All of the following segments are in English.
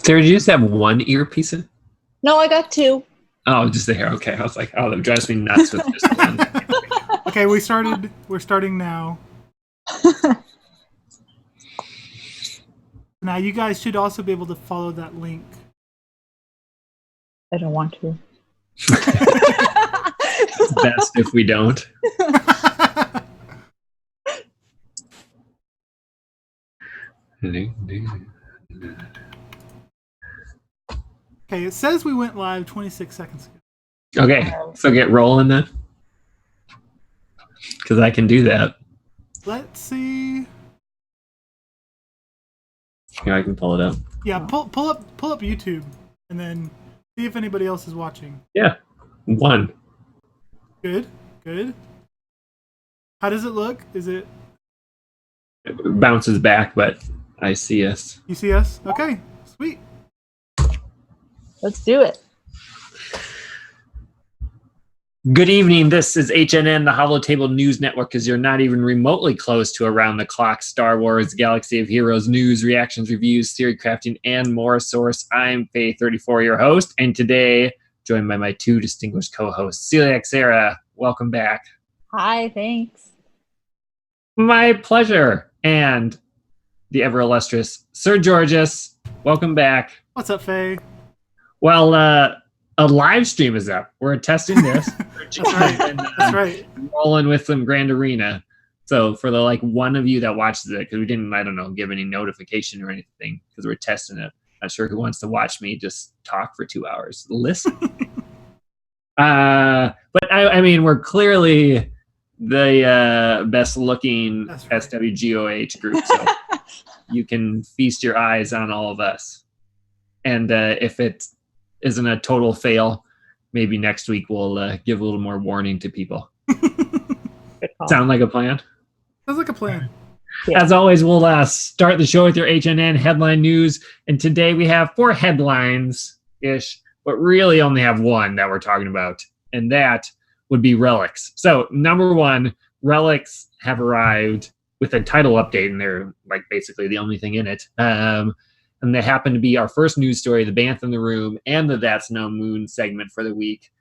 Sarah, did you just have one earpiece in? No, I got two. Oh, just the hair. Okay. I was like, oh, that drives me nuts with just one. Okay, we're starting now. Now you guys should also be able to follow that link. I don't want to. It's best if we don't. Okay, it says we went live 26 seconds ago. Okay, so get rolling then. Because I can do that. Let's see. Here, I can pull it up. Yeah, pull up YouTube and then see if anybody else is watching. Yeah, one. Good. How does it look? It bounces back, but I see us. You see us? Okay, sweet. Let's do it. Good evening. This is HNN, the Holotable News Network, because you're not even remotely close to around-the-clock Star Wars, Galaxy of Heroes news, reactions, reviews, theory crafting, and more source. I'm Faye34, your host, and today, joined by my two distinguished co-hosts, Celiac Sarah. Welcome back. Hi, thanks. My pleasure. And the ever-illustrious Sir Georges. Welcome back. What's up, Faye? Well, a live stream is up. We're testing this. That's right. That's right. Rolling with some Grand Arena. So for the one of you that watches it, because we didn't, give any notification or anything because we're testing it. Not sure who wants to watch me just talk for 2 hours. Listen. But I mean, we're clearly the best looking SWGOH group. So you can feast your eyes on all of us. And if it isn't a total fail, maybe next week we'll give a little more warning to people. Sound like a plan? Sounds like a plan. Yeah. As always, we'll start the show with your HNN headline news. And today we have 4 headlines-ish, but really only have one that we're talking about. And that would be Relics. So, number 1, Relics have arrived with a title update, and they're basically the only thing in it. And they happen to be our first news story, the Banth in the Room, and the That's No Moon segment for the week.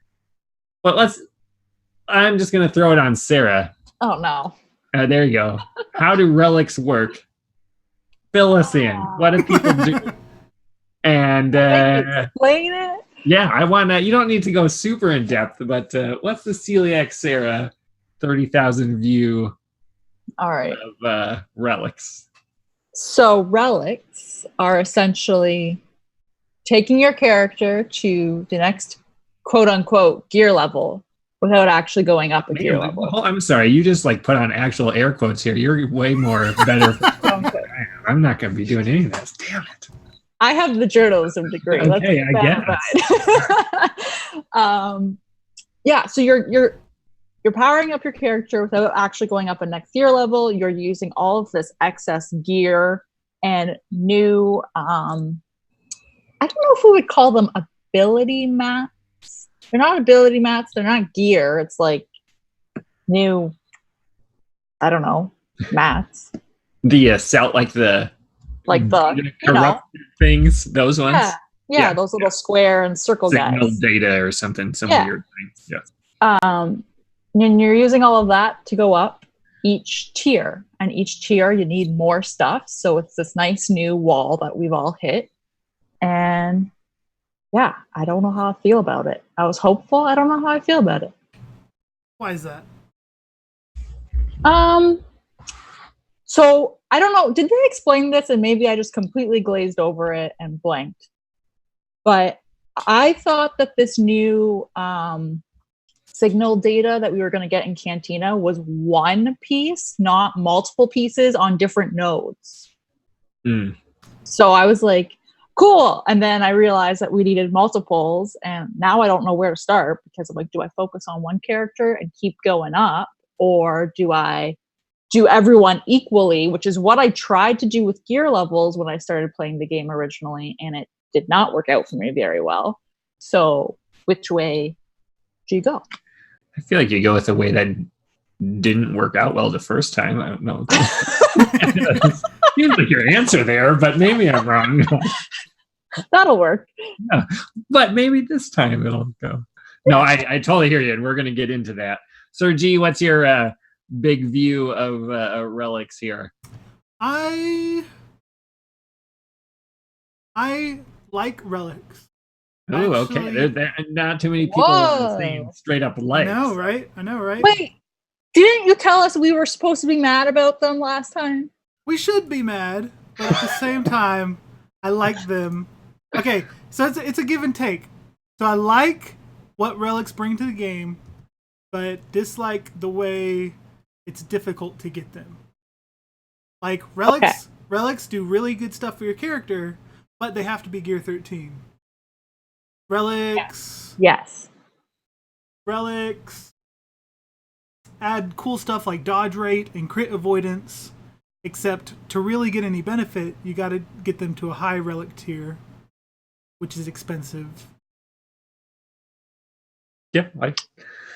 But I'm just going to throw it on Sarah. Oh, no. There you go. How do relics work? Fill us in. What do people do? And explain it. Yeah, I want to. You don't need to go super in depth, but what's the Celiac Sarah 30,000 view? All right. Of relics? So relics are essentially taking your character to the next quote unquote gear level without actually going up a gear level. Oh, I'm sorry. You just put on actual air quotes here. You're way more better. I'm not going to be doing any of this. Damn it. I have the journalism degree. Okay, I guess. Yeah, so you're powering up your character without actually going up a next gear level. You're using all of this excess gear and new, I don't know if we would call them ability mats. They're not ability mats. They're not gear. It's new, I don't know, mats. The corrupted things, those ones? Yeah, those little square and circle signal guys. Data or something, some weird thing. Yeah. And you're using all of that to go up each tier. And each tier, you need more stuff. So it's this nice new wall that we've all hit. And yeah, I don't know how I feel about it. I was hopeful. I don't know how I feel about it. Why is that? So I don't know. Did they explain this? And maybe I just completely glazed over it and blanked. But I thought that this new signal data that we were going to get in Cantina was one piece, not multiple pieces on different nodes. So I was like, cool. And then I realized that we needed multiples. And now I don't know where to start because I'm like, do I focus on one character and keep going up? Or do I do everyone equally, which is what I tried to do with gear levels when I started playing the game originally. And it did not work out for me very well. So which way do you go? I feel like you go with a way that didn't work out well the first time. I don't know. Seems like your answer there, but maybe I'm wrong. That'll work. Yeah. But maybe this time it'll go. No, I totally hear you, and we're going to get into that. Sir G, what's your big view of Relics here? I like Relics. Oh, okay. There not too many people saying straight up likes. I know, right? Wait, didn't you tell us we were supposed to be mad about them last time? We should be mad, but at the same time, I like them. Okay, so it's a give and take. So I like what Relics bring to the game, but dislike the way it's difficult to get them. Like, Relics do really good stuff for your character, but they have to be Gear 13. Relics. Yes. Relics add cool stuff like dodge rate and crit avoidance, except to really get any benefit, you gotta get them to a high Relic tier, which is expensive. Yeah.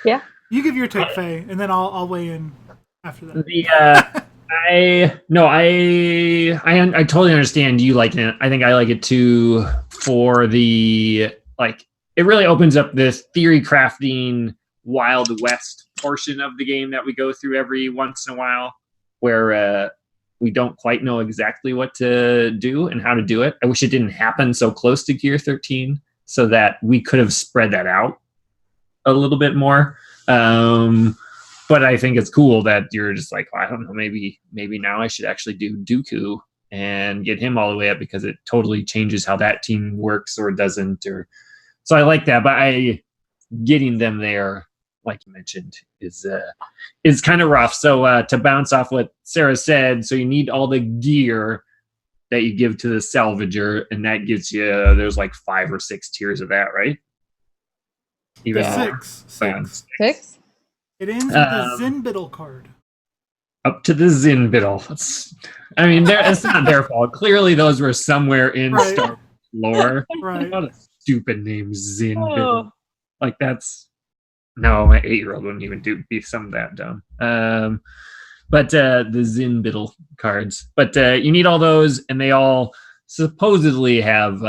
Yeah. You give your take, Faye, and then I'll weigh in after that. I totally understand you liking it. I think I like it too for the, like, it really opens up this theory crafting Wild West portion of the game that we go through every once in a while, where we don't quite know exactly what to do and how to do it. I wish it didn't happen so close to Gear 13 so that we could have spread that out a little bit more. But I think it's cool that you're just like, well, I don't know, maybe now I should actually do Dooku and get him all the way up, because it totally changes how that team works or doesn't. So I like that, but getting them there, like you mentioned, is kind of rough. So to bounce off what Sarah said, so you need all the gear that you give to the salvager, and that gives you, there's like 5 or 6 tiers of that, right? Even more. Six. It ends with a Zinbittle card. Up to the Zinbittle. I mean, it's not their fault. Clearly, those were somewhere in Star Wars lore. Right. What a stupid name, Zinbittle. Oh. Like, no, my 8-year-old wouldn't even be some of that dumb. But the Zinbittle cards. But you need all those, and they all supposedly have,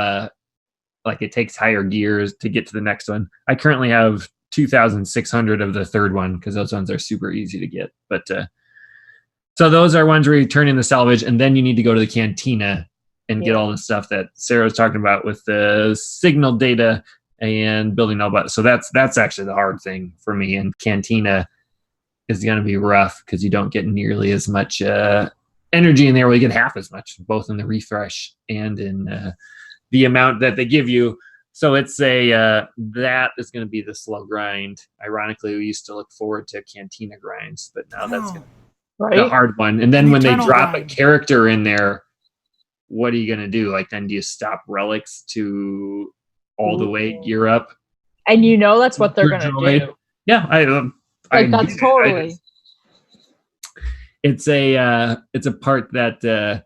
like, it takes higher gears to get to the next one. I currently have 2,600 of the third one, because those ones are super easy to get. But so those are ones where you turn in the salvage, and then you need to go to the cantina and get all the stuff that Sarah was talking about with the signal data and building all that. So that's actually the hard thing for me. And cantina is going to be rough because you don't get nearly as much energy in there. Well, you get half as much, both in the refresh and in the amount that they give you. So it's that is going to be the slow grind. Ironically, we used to look forward to cantina grinds, but now that's going to be the hard one. And then when they drop a character in there, what are you going to do? Like, then do you stop relics to all the way gear up? And that's what they're going to do. Yeah, that's totally. It's a part that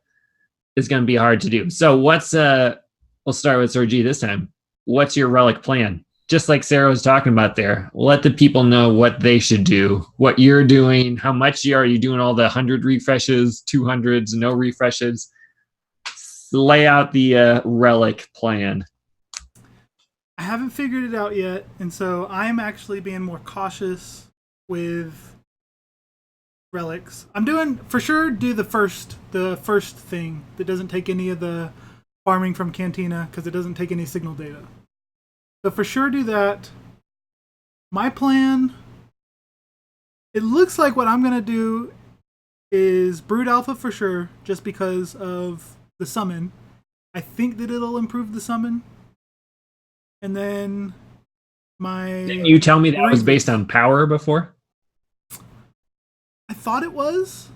is going to be hard to do. So what's we'll start with Sir G this time. What's your relic plan? Just like Sarah was talking about there, let the people know what they should do, what you're doing, how much are you doing, all the 100 refreshes, 200s, no refreshes. Lay out the relic plan. I haven't figured it out yet, and so I'm actually being more cautious with relics. I'm doing, for sure, do the first thing that doesn't take any of the farming from Cantina, because it doesn't take any signal data. So for sure do that. My plan, it looks like what I'm going to do is Brood Alpha for sure, just because of the summon. I think that it'll improve the summon. And then Didn't you tell me that was based on power before? I thought it was,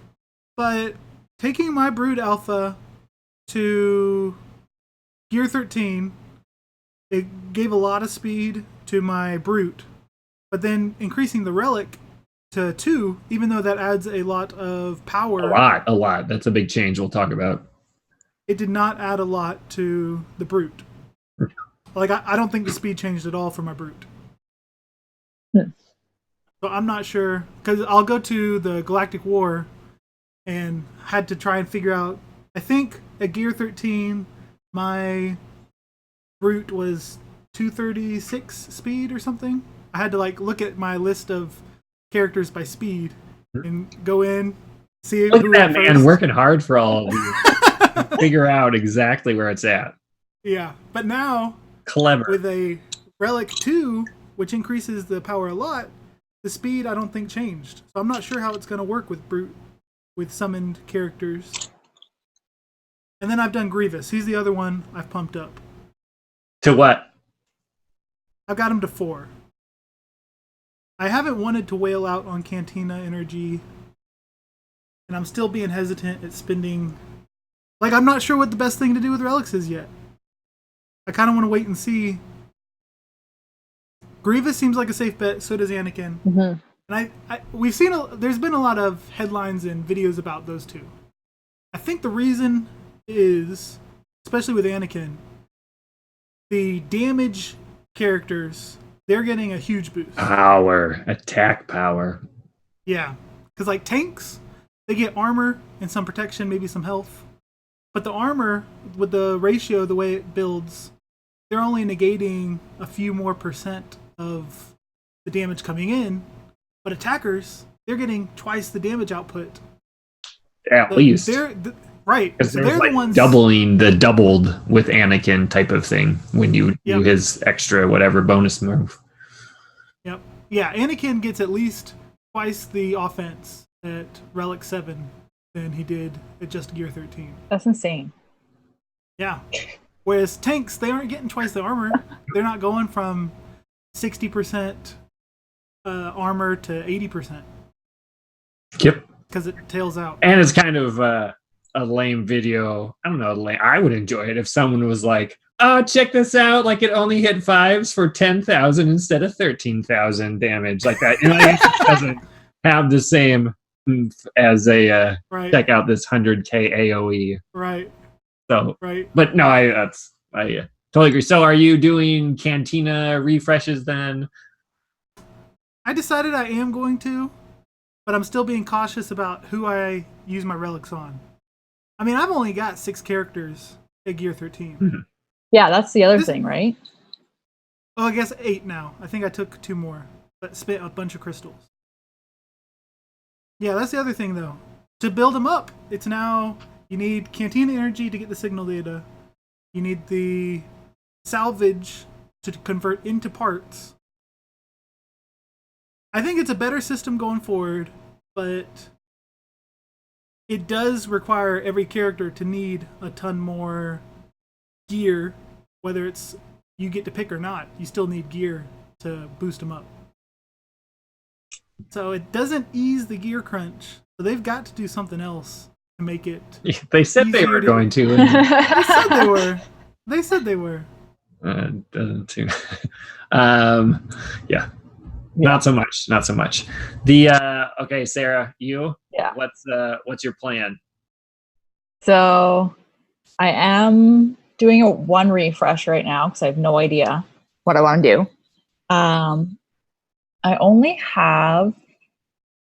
but taking my Brood Alpha to Gear 13, it gave a lot of speed to my Brute, but then increasing the Relic to 2, even though that adds a lot of power. A lot. That's a big change we'll talk about. It did not add a lot to the Brute. Like, I don't think the speed changed at all for my Brute. So I'm not sure, because I'll go to the Galactic War and had to try and figure out, I think at Gear 13, my Brute was 236 speed or something. I had to like look at my list of characters by speed and go in, see Look who at that went man first. working hard for all of you. Figure out exactly where it's at. Yeah, but now Clever. with a Relic 2, which increases the power a lot, the speed I don't think changed. So I'm not sure how it's going to work with Brute, with summoned characters. And then I've done Grievous. He's the other one I've pumped up. To what? I've got him to 4. I haven't wanted to wail out on Cantina energy, and I'm still being hesitant at spending... Like, I'm not sure what the best thing to do with Relics is yet. I kind of want to wait and see. Grievous seems like a safe bet, so does Anakin. Mm-hmm. And we've seen, there's been a lot of headlines and videos about those two. I think the reason is, especially with Anakin, the damage characters, they're getting a huge boost. Power. Attack power. Yeah. Because, like, tanks, they get armor and some protection, maybe some health. But the armor, with the ratio, the way it builds, they're only negating a few more percent of the damage coming in. But attackers, they're getting twice the damage output. At least. Right. Because So there's they're like the ones doubling the doubled with Anakin type of thing when you do Yep. his extra whatever bonus move. Yep. Yeah, Anakin gets at least twice the offense at Relic 7 than he did at just Gear 13. That's insane. Yeah. Whereas tanks, they aren't getting twice the armor. They're not going from 60% armor to 80%. Yep. Because it tails out. And it's kind of a lame video. I don't know. I would enjoy it if someone was like, "Oh, check this out! Like it only hit 5s for 10,000 instead of 13,000 damage." Like that. You know, it doesn't have the same oomph as a Right. check out this 100k AOE. Right. So, Right. but no, I totally agree. So, are you doing Cantina refreshes then? I decided I am going to, but I'm still being cautious about who I use my relics on. I mean, I've only got 6 characters at Gear 13. Mhm. Yeah, that's the other thing, right? Oh, I guess 8 now. I think I took 2 more, but spent a bunch of crystals. Yeah, that's the other thing, though. To build them up, it's now, you need Cantina energy to get the signal data. You need the salvage to convert into parts. I think it's a better system going forward, but it does require every character to need a ton more gear, whether it's you get to pick or not. You still need gear to boost them up. So it doesn't ease the gear crunch. So they've got to do something else to make it. They said they were going to. They said they were. They said they were. Doesn't too. Yeah. Not so much. Not so much. The okay, Sarah, you. Yeah. What's your plan? So I am doing a 1 refresh right now because I have no idea what I want to do. I only have,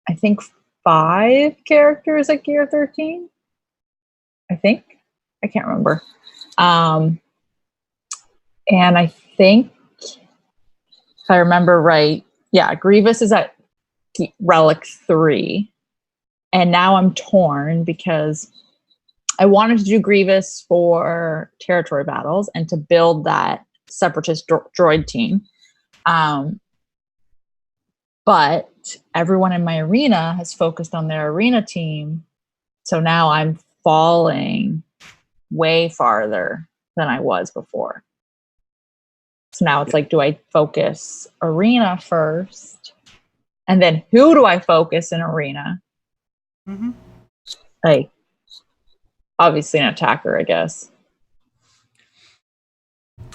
I think, 5 characters at Gear 13. I think. I can't remember. And I think, if I remember right, yeah, Grievous is at Relic 3. And now I'm torn because I wanted to do Grievous for territory battles and to build that separatist droid team. But everyone in my arena has focused on their arena team. So now I'm falling way farther than I was before. So now it's like, do I focus arena first? And then who do I focus in arena? Mm-hmm. Like, obviously an attacker, I guess.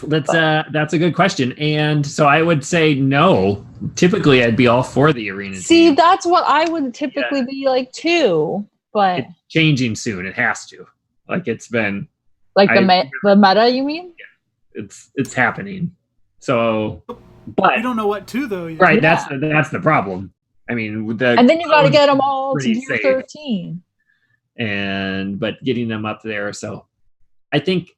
That's a good question. And so I would say no. Typically, I'd be all for the arena. See, team. that's what I would typically be like too. But It's changing soon. It has to. Like it's been. like the meta, you mean? It's happening. So, but You don't know what to, though. Yet. right, Yeah. that's the problem. I mean, with the And then you got to get them all to pretty Gear safe. 13. But getting them up there. So I think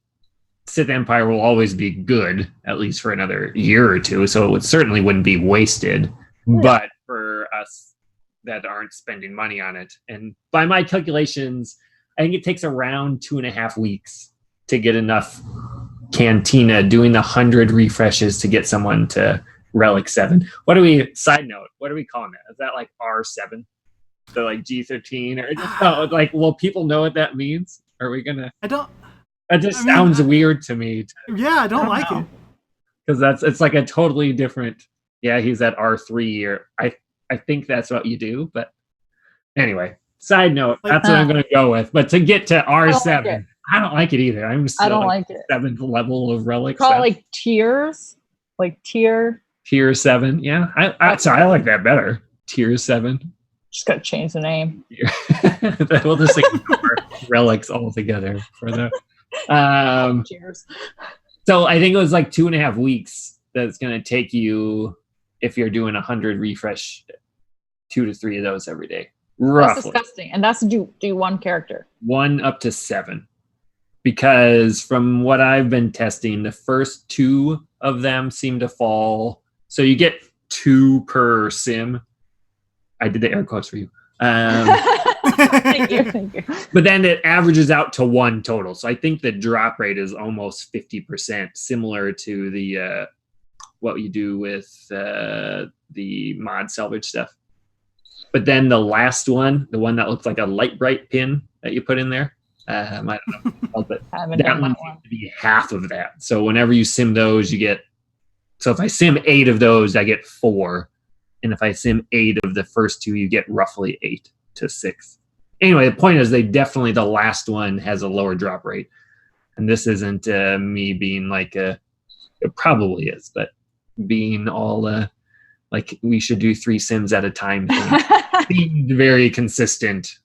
Sith Empire will always be good, at least for another year or two, so it certainly wouldn't be wasted. Yeah. But for us that aren't spending money on it, and by my calculations, I think it takes around 2.5 weeks to get enough Cantina doing the 100 refreshes to get someone to Relic 7. Side note, what are we calling that? Is that like R7? So like G13? Or just, like, will people know what that means? Are we going to? I don't. It just sounds weird to me. Yeah, I don't like it. Because it's like a totally different. Yeah, he's at R3, or I think that's what you do. But anyway, side note, that's what I'm going to go with. But to get to R7, I don't like it either. I'm still I don't like it. 7th level of Relics. Call it like tiers, like tier 7. Yeah, I like that better. Tier 7. Just gotta change the name. We'll just ignore Relics altogether for the. Cheers. So I think it was like 2.5 weeks that's going to take you if you're doing 100 refresh, 2 to 3 of those every day. Roughly. That's disgusting. And that's do one character. 1 up to 7. Because from what I've been testing, the first 2 of them seem to fall. So you get 2 per sim. I did the air quotes for you. Thank you. But then it averages out to 1 total. So I think the drop rate is almost 50%, similar to the what you do with the mod salvage stuff. But then the last one, the one that looks like a light bright pin that you put in there, I don't know, but that one seems to be half of that. So whenever you sim those, you get. So if I sim 8 of those, I get 4. And if I sim 8 of the first 2, you get roughly 8 to 6. Anyway, the point is the last one has a lower drop rate. And this isn't me being like it probably is, but being all like we should do 3 sims at a time. Being very consistent.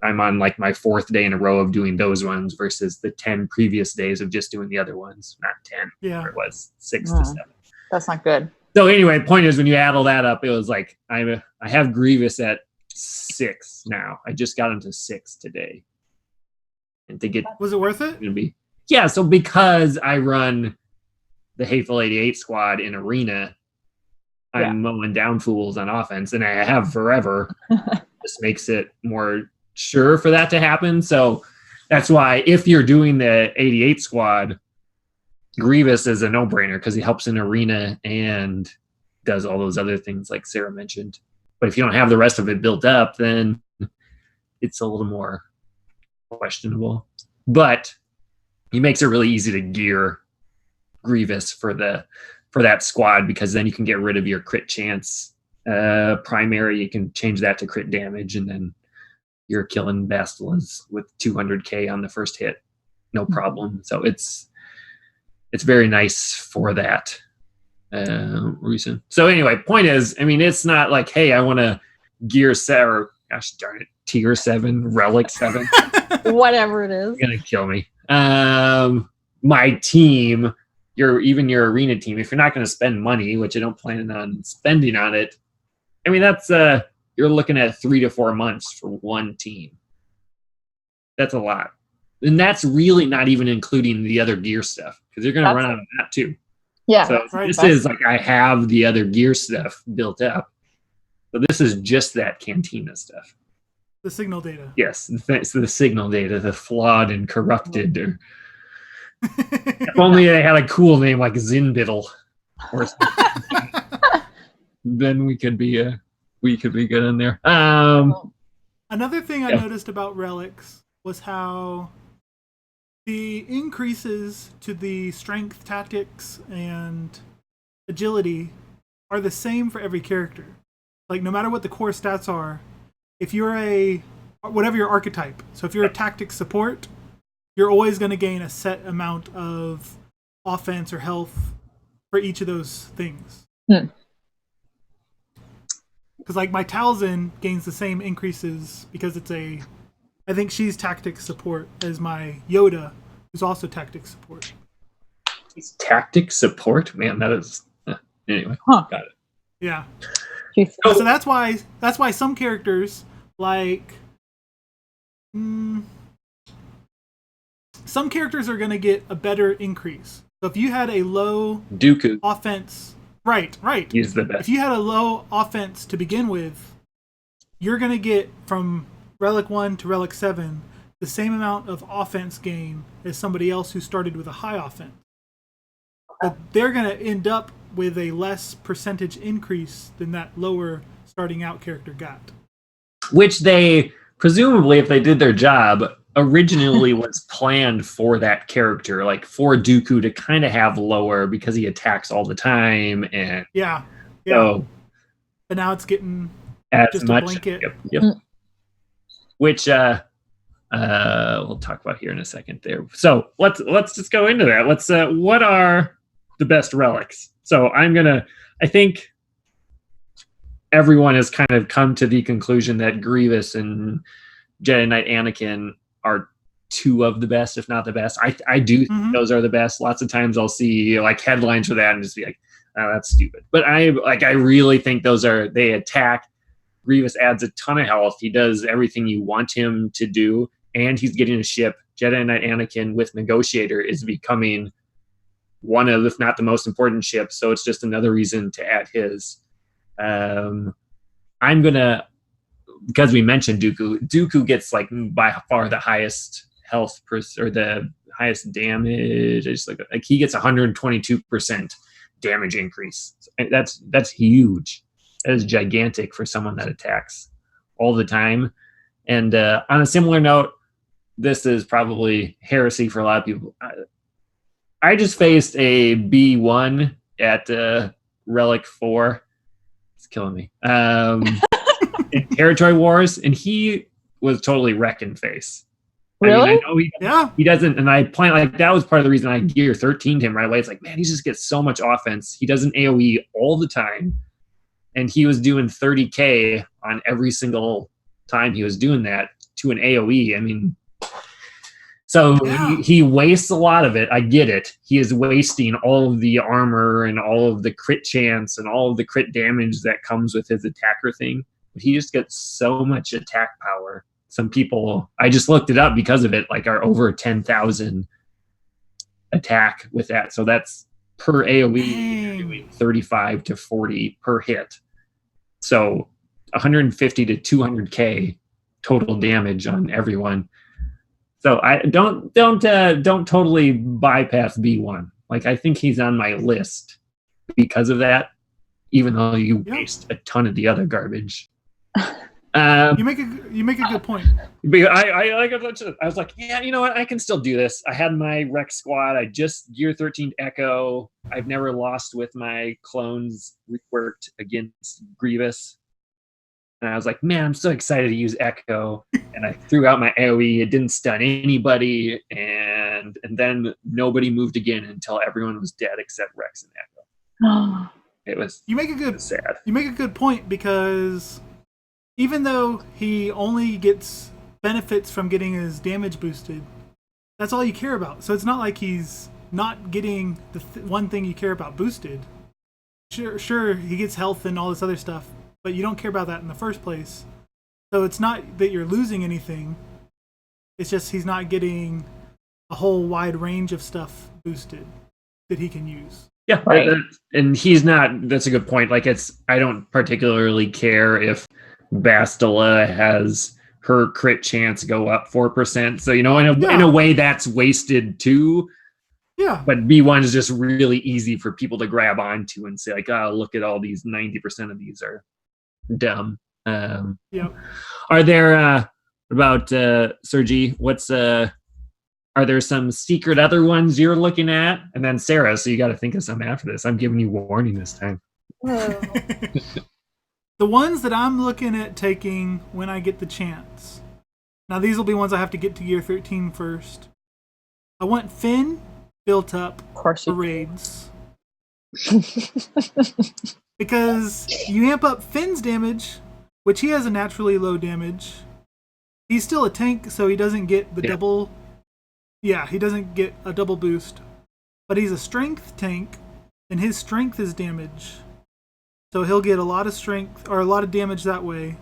I'm on like my 4th day in a row of doing those ones versus the 10 previous days of just doing the other ones. Not 10. Yeah. It was 6 to 7. That's not good. So anyway, point is when you add all that up, it was like I have Grievous at 6 now. I just got him to 6 today. And to get was it worth it? Yeah, so because I run the Hateful 88 squad in Arena, I'm mowing down fools on offense, and I have forever. This makes it more sure for that to happen. So that's why if you're doing the 88 squad, Grievous is a no-brainer because he helps in Arena and does all those other things like Sarah mentioned. But if you don't have the rest of it built up, then it's a little more questionable. But he makes it really easy to gear Grievous for that squad because then you can get rid of your crit chance primary. You can change that to crit damage, and then you're killing Bastilas with 200k on the first hit, no problem. So it's very nice for that reason. So anyway, point is, I mean, it's not like, hey, I want to gear 7 or gosh darn it, tier 7, relic 7. Whatever it is. You're gonna kill me. My team, your arena team, if you're not going to spend money, which I don't plan on spending on it, I mean, that's you're looking at 3 to 4 months for one team. That's a lot. And that's really not even including the other gear stuff because you're going to run out of that too. Yeah. So this is like I have the other gear stuff built up. But this is just that Cantina stuff. The signal data. Yes. The signal data, the flawed and corrupted. Or, if only they had a cool name like Zinbiddle or something. Then we could be good in there. Another thing I noticed about Relics was how the increases to the strength, tactics, and agility are the same for every character. Like, no matter what the core stats are, if you're whatever your archetype, so if you're a tactics support, you're always going to gain a set amount of offense or health for each of those things. Because, like, my Talzin gains the same increases because I think she's tactics support as my Yoda, who's also tactics support. He's tactics support? Man, that is... Anyway, got it. Yeah. So that's why some characters, like... some characters are going to get a better increase. So if you had a low Dooku offense, right. He's the best. If you had a low offense to begin with, you're going to get from Relic 1 to Relic 7 the same amount of offense gain as somebody else who started with a high offense. But they're going to end up with a less percentage increase than that lower starting out character got. Which they, presumably, if they did their job, originally was planned for that character, like for Dooku to kind of have lower because he attacks all the time. And yeah. So, but now it's getting as just much, a blanket. Yep. Which we'll talk about here in a second there. So let's just go into that. Let's what are the best relics? So I think everyone has kind of come to the conclusion that Grievous and Jedi Knight Anakin are two of the best, if not the best. I do think those are the best. Lots of times I'll see like headlines for that and just be like, oh, that's stupid. But I really think they attack. Grievous adds a ton of health. He does everything you want him to do, and he's getting a ship. Jedi Knight Anakin with Negotiator is becoming one of, if not the most important ships, so it's just another reason to add his. I'm gonna, because we mentioned Dooku gets like by far the highest health or the highest damage. It's like he gets 122% damage increase. That's huge. That is gigantic for someone that attacks all the time. And on a similar note, this is probably heresy for a lot of people. I just faced a B1 at Relic 4. It's killing me. In Territory Wars, and he was totally wrecking face. Really? I know he doesn't, and I plan like that was part of the reason I gear 13'd him right away. It's like, man, he just gets so much offense. He doesn't AoE all the time, and he was doing 30k on every single time he was doing that to an AoE. I mean, so he wastes a lot of it. I get it. He is wasting all of the armor and all of the crit chance and all of the crit damage that comes with his attacker thing. But he just gets so much attack power. Some people, I just looked it up because of it, like are over 10,000 attack with that. So that's per AoE, doing 35 to 40 per hit. So 150 to 200k total damage on everyone. So I don't totally bypass B1. Like I think he's on my list because of that, even though you waste a ton of the other garbage. You make a good point. I was like, yeah, you know what? I can still do this. I had my Rex squad. I just gear 13 Echo. I've never lost with my clones reworked against Grievous. And I was like, man, I'm so excited to use Echo. And I threw out my AoE. It didn't stun anybody. And then nobody moved again until everyone was dead except Rex and Echo. It was sad. You make a good point, because even though he only gets benefits from getting his damage boosted, that's all you care about. So it's not like he's not getting the one thing you care about boosted. Sure, he gets health and all this other stuff, but you don't care about that in the first place. So it's not that you're losing anything. It's just he's not getting a whole wide range of stuff boosted that he can use. Yeah, right. And he's not. That's a good point. Like I don't particularly care if Bastila has her crit chance go up 4%. So in a way that's wasted too. Yeah. But B1 is just really easy for people to grab onto and say like, oh, look at all these. 90% of these are dumb. Are there about Sergi? Are there some secret other ones you're looking at? And then Sarah, so you got to think of some after this. I'm giving you warning this time. The ones that I'm looking at taking when I get the chance. Now these will be ones I have to get to gear 13 first. I want Finn built up for raids. Because you amp up Finn's damage, which he has a naturally low damage. He's still a tank, so he doesn't get the double. Yeah, he doesn't get a double boost. But he's a strength tank, and his strength is damage. So he'll get a lot of strength, or a lot of damage that way.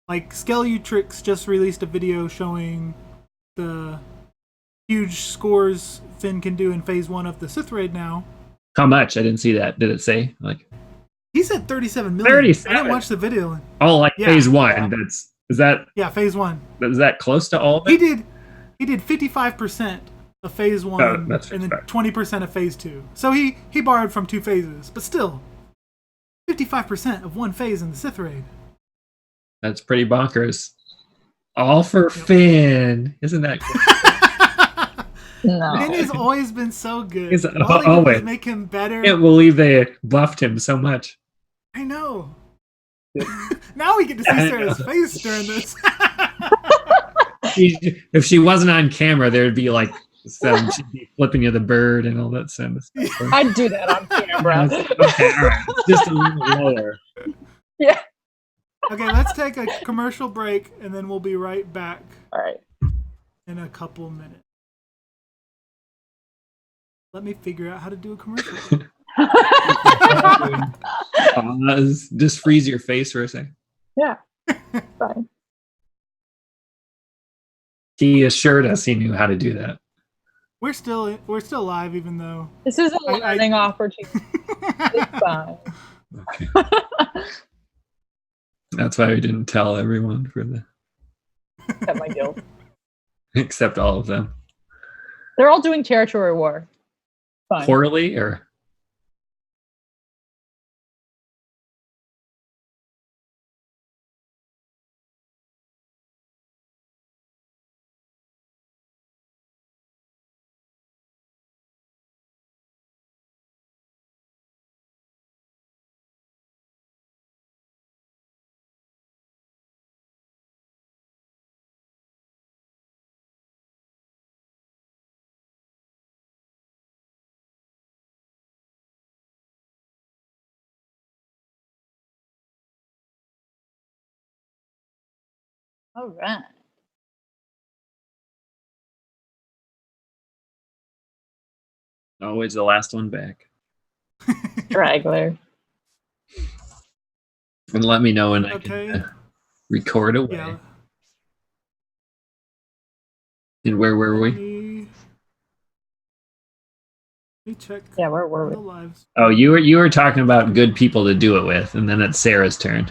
Like, Skeletrix just released a video showing the huge scores Finn can do in phase 1 of the Sith Raid now. How much? I didn't see that. Did it say? Like he said 37 million. 37. I didn't watch the video. Oh, like Yeah. phase 1. Is that phase 1. Is that close to all of it? He did 55% of phase 1 and then 20% of phase 2. So he borrowed from 2 phases, but still 55% of 1 phase in the Sith Raid. That's pretty bonkers. All for Finn. Isn't that cool? No. Finn has always been so good. He's All they do is make him better. I can't believe they buffed him so much. I know. Now we get to see Sarah's face during this. If she wasn't on camera, there'd be like she'd be flipping you the bird and all that kind of stuff. I'd do that on camera. Okay, all right. Just a little lower. Yeah. Okay, let's take a commercial break and then we'll be right back. All right. In a couple minutes. Let me figure out how to do a commercial. Just freeze your face for a second. Yeah. Fine. He assured us he knew how to do that. We're still live, even though This is a learning opportunity. It's fine. Okay. That's why we didn't tell everyone for the Except my guild. except all of them. They're all doing territory war. Fine. Poorly or All right. always the last one back. Straggler. And let me know when I Okay. can record away. Yeah. And where were Let we? me check. Yeah, where were the we? lives. Oh, you were talking about good people to do it with, and then it's Sarah's turn.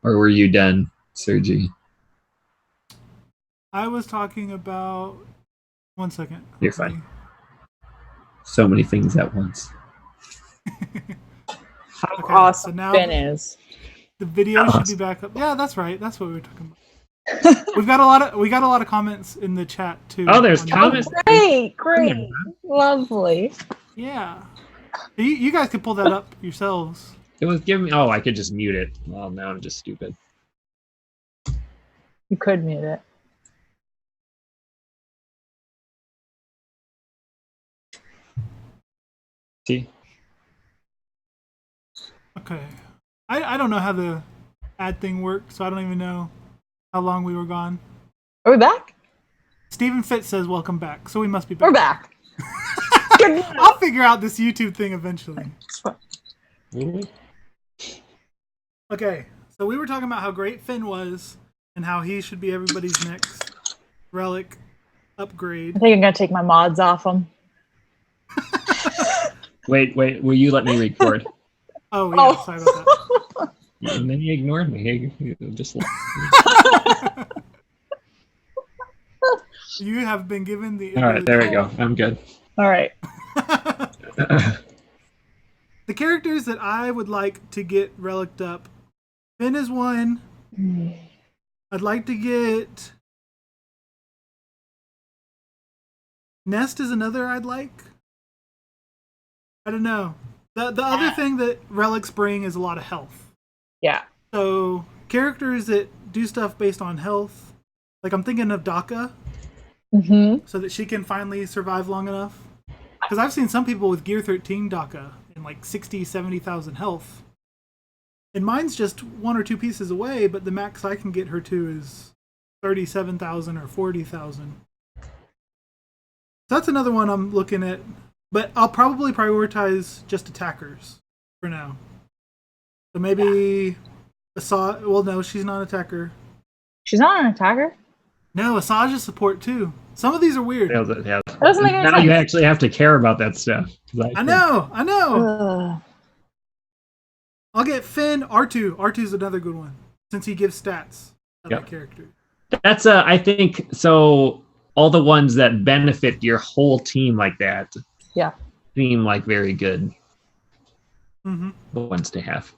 Or were you done, Sergi? I was talking about. 1 second. You're fine. So many things at once. How Okay, awesome so now Finn is. The video should be back up. Yeah, that's right. That's what we were talking about. we got a lot of comments in the chat too. Oh, there's on- comments. Great. Lovely. Yeah. You guys could pull that up yourselves. It was giving me. Oh, I could just mute it. Well, now I'm just stupid. You could mute it. See? Okay. I don't know how the ad thing worked, so I don't even know how long we were gone. Are we back? Stephen Fitz says welcome back, so we must be back. We're back. I'll figure out this YouTube thing eventually. Okay, so we were talking about how great Finn was and how he should be everybody's next relic upgrade. I think I'm gonna take my mods off him. Wait. Will you let me record? Oh, yeah, sorry about that. And then you ignored me. You just. You have been given the... All right, there we go. I'm good. All right. The characters that I would like to get reliced up. Finn is one. I'd like to get... Nest is another I'd like. I don't know. The other thing that relics bring is a lot of health. Yeah. So characters that do stuff based on health, like I'm thinking of Daka, so that she can finally survive long enough. Because I've seen some people with Gear 13 Daka in like 60, 70,000 health. And mine's just 1 or 2 pieces away, but the max I can get her to is 37,000 or 40,000. So that's another one I'm looking at. But I'll probably prioritize just attackers for now. So maybe Asajj. Well, no, she's not an attacker. She's not an attacker. No, Asajj is support too. Some of these are weird. Yeah. That doesn't make any Now sense. you actually have to care about that stuff. I know. Ugh. I'll get Finn. R2. R2's another good one since he gives stats of that character. That's I think so. All the ones that benefit your whole team like that, seem like very good ones to have.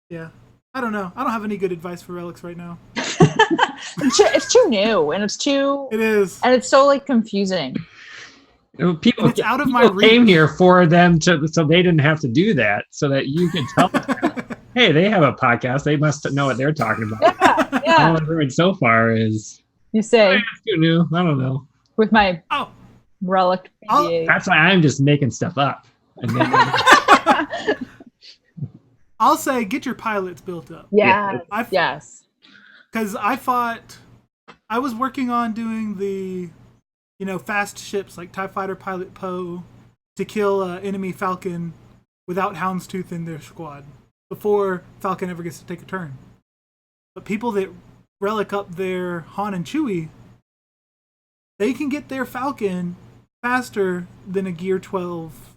Yeah, I don't know. I don't have any good advice for Relics right now. It's too new, and it's too. It is, and it's so like confusing. People, it's out of my reach. Came here for them to, so they didn't have to do that, so that you could tell them, hey, they have a podcast. They must know what they're talking about. Yeah. All I've heard so far is You say it's too new. I don't know. with my Relic PDA. That's why I'm just making stuff up. And then, I'll say get your pilots built up. Yes. Because I was working on doing the, fast ships like TIE Fighter Pilot Poe to kill enemy Falcon without Houndstooth in their squad before Falcon ever gets to take a turn. But people that relic up their Han and Chewie, they can get their Falcon faster than a Gear 12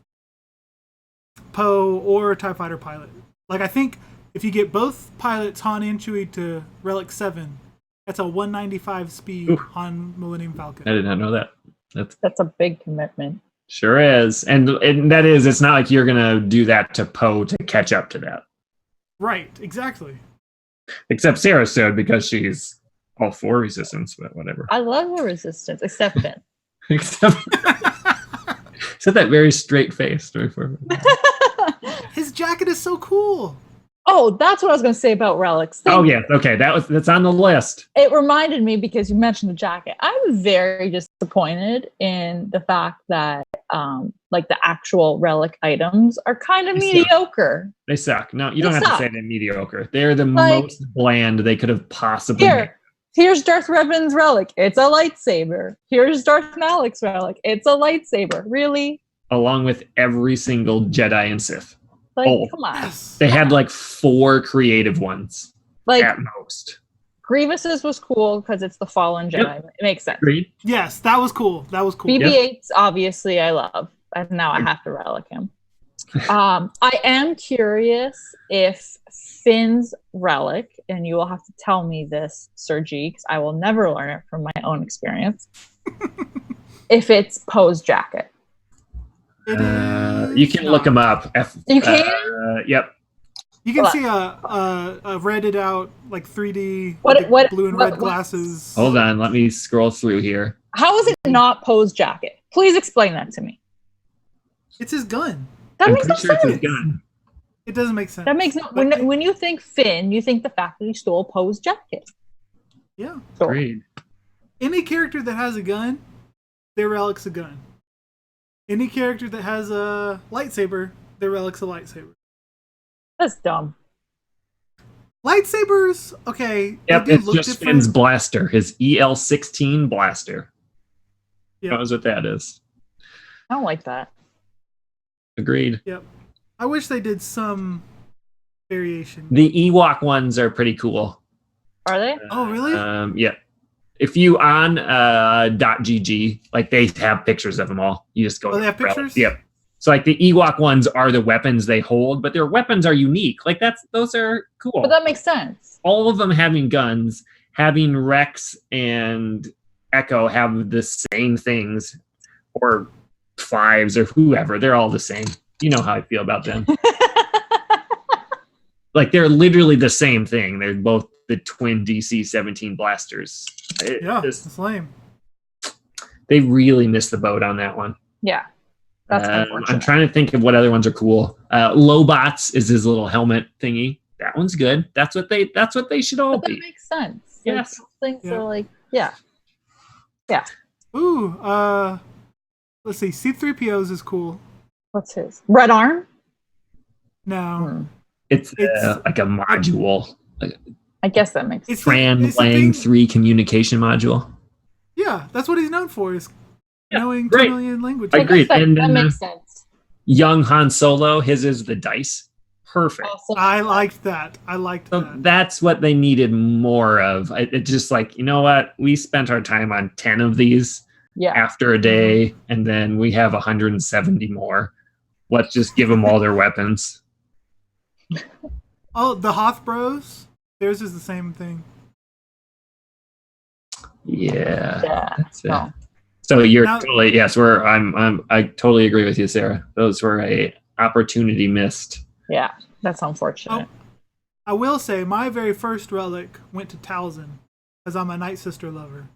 Poe or TIE Fighter pilot. Like, I think if you get both pilots, Han and Chewie, to Relic 7, that's a 195 speed Han Millennium Falcon. I did not know that. That's a big commitment. Sure is. And that is, it's not like you're going to do that to Poe to catch up to that. Right, exactly. Except Sarah should, because she's all for resistance, but whatever. I love the resistance, except Finn. Except that very straight face. His jacket is so cool. Oh, that's what I was going to say about Relics. Oh yeah, okay, that's on the list. It reminded me because you mentioned the jacket. I'm very disappointed in the fact that like the actual Relic items are kind of mediocre. They suck. No, you don't have to say they're mediocre. They're the most bland they could have possibly made. Here's Darth Revan's Relic. It's a lightsaber. Here's Darth Malik's Relic. It's a lightsaber. Really? Along with every single Jedi and Sith. Come on. They had like 4 creative ones at most. Grievous's was cool because it's the fallen Jedi. It makes sense. Agreed. Yes, that was cool. BB-8's obviously I love, and now I have to relic him. I am curious if Finn's Relic, and you will have to tell me this, Sir G, because I will never learn it from my own experience, if it's Poe's jacket. You can look them up. You can? Yep. You can see a Reddit out, like 3D, blue and red glasses. Hold on, let me scroll through here. How is it not Poe's jacket? Please explain that to me. It's his gun. That makes no sense. It's his gun. It doesn't make sense. That makes no. When you think Finn, you think the fact that he stole Poe's jacket. Yeah. Agreed. Any character that has a gun, their relic's a gun. Any character that has a lightsaber, their relic's a lightsaber. That's dumb. Lightsabers, okay. Yep, it's just different. Finn's blaster, his EL-16 blaster. Yep. Knows what that is. I don't like that. Agreed. Yep. I wish they did some variation. The Ewok ones are pretty cool. Are they? Oh, really? Yeah. If you on .gg, like they have pictures of them all. You just go. Oh, they have pictures? Yep. So like the Ewok ones are the weapons they hold, but their weapons are unique. Like those are cool. But that makes sense. All of them having guns, having Rex and Echo have the same things, or Fives or whoever. They're all the same. You know how I feel about them. Like they're literally the same thing. They're both the twin DC-17 blasters. It's lame. They really missed the boat on that one. Yeah. That's unfortunate. I'm trying to think of what other ones are cool. Lobots is his little helmet thingy. That one's good. That's what they should all be. That makes sense. Yes. Like, things are like, yeah. Ooh, let's see. C-3PO's is cool. What's his? Red Arm? No. It's like a module. I guess that makes sense. Fran Lang 3 communication module. Yeah, that's what he's known for, is knowing 2 million languages. Agreed. That makes sense. Young Han Solo, his is the dice. perfect. Awesome. I liked that. So that's what they needed more of. It's just like, you know what? We spent our time on 10 of these after a day, and then we have 170 more. Let's just give them all their weapons. Oh, the Hoth Bros? Theirs is the same thing. Yeah. That's it. No. So you're totally, yes, I totally agree with you, Sarah. Those were a opportunity missed. Yeah, that's unfortunate. I will say my very first relic went to Talzin, because I'm a Night Sister lover.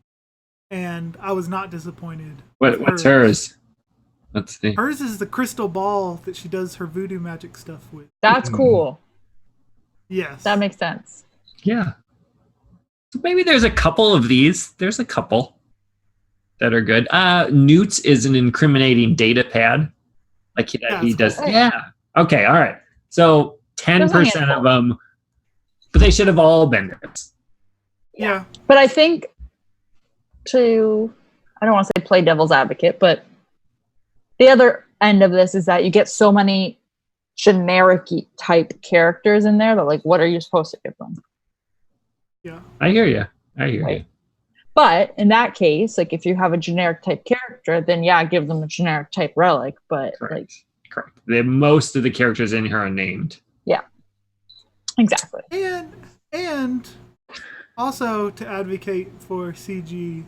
And I was not disappointed. What's hers? Let's see. Hers is the crystal ball that she does her voodoo magic stuff with. That's cool. Yes. That makes sense. Yeah. So maybe there's a couple of these. There's a couple that are good. Newt is an incriminating data pad. Like he does. Cool. Yeah. Okay. All right. So 10% of them, but they should have all been Newts. Yeah. But I think I don't want to say play devil's advocate, but the other end of this is that you get so many generic type characters in there that, like, what are you supposed to give them? Yeah. I hear you. But in that case, like, if you have a generic type character, then give them a generic type relic. But correct. Most of the characters in here are named. Yeah. Exactly. And also to advocate for CG,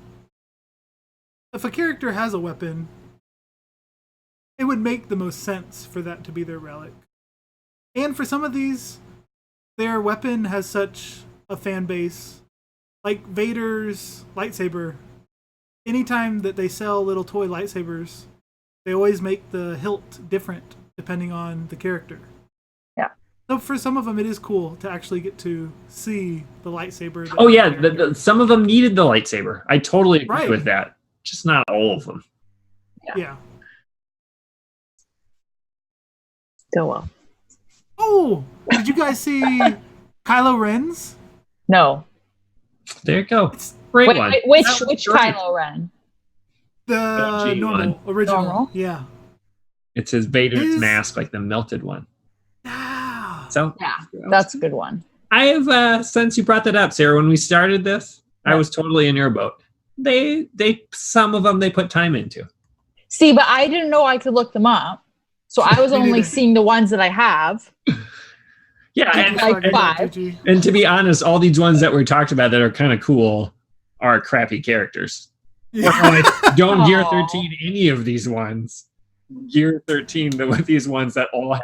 if a character has a weapon, it would make the most sense for that to be their relic. And for some of these, their weapon has such a fan base. Like Vader's lightsaber. Anytime that they sell little toy lightsabers, they always make the hilt different depending on the character. Yeah. So for some of them, it is cool to actually get to see the lightsaber. Oh yeah, some of them needed the lightsaber. I totally agree with that. Just not all of them. Yeah. Go well. Oh, did you guys see Kylo Ren's? No. There you go. Great one. Which Kylo Ren? The normal, original. Normal? Yeah. It's his Vader's mask, like the melted one. Yeah. So that's a good one. I have since you brought that up, Sarah. When we started this, I was totally in your boat. They some of them they put time into. See, but I didn't know I could look them up, so I was only seeing the ones that I have. Yeah, and to be honest, all these ones that we talked about that are kind of cool are crappy characters. Yeah. Don't Gear 13 any of these ones. Gear 13 with these ones that all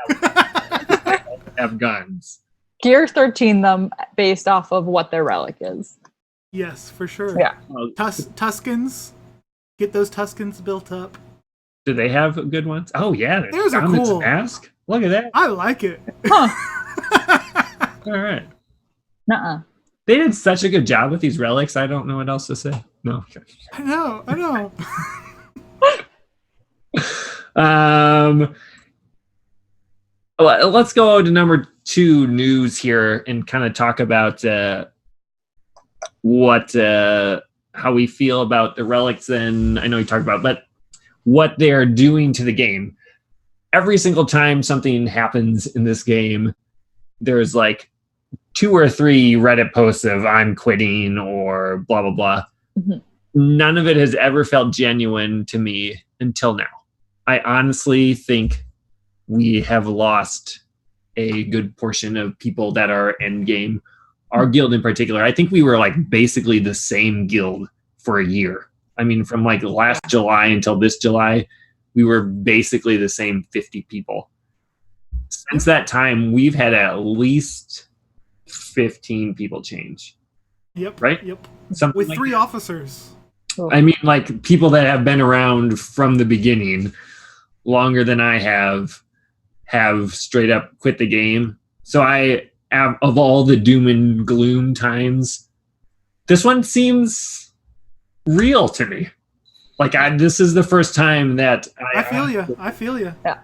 have guns. Gear 13 them based off of what their relic is. Yes, for sure. Yeah. Tuscans. Get those Tuscans built up. Do they have good ones? Oh yeah, there's a cool mask. Look at that. I like it. Huh. All right. Nuh-uh. They did such a good job with these relics. I don't know what else to say. No. I know. Let's go to number 2 news here and kind of talk about how we feel about the relics. And I know you talked about, but what they're doing to the game. Every single time something happens in this game, there's like 2 or 3 Reddit posts of I'm quitting or blah, blah, blah. Mm-hmm. None of it has ever felt genuine to me until now. I honestly think we have lost a good portion of people that are end game. Our guild in particular, I think we were like basically the same guild for a year. I mean, from like last July until this July, we were basically the same 50 people. Since that time, we've had at least 15 people change. Yep. Right? Yep. Something with like 3 that. Officers. I mean, like people that have been around from the beginning longer than I have straight up quit the game. So of all the doom and gloom times, this one seems real to me. Like this is the first time that I feel you. I feel you. Yeah.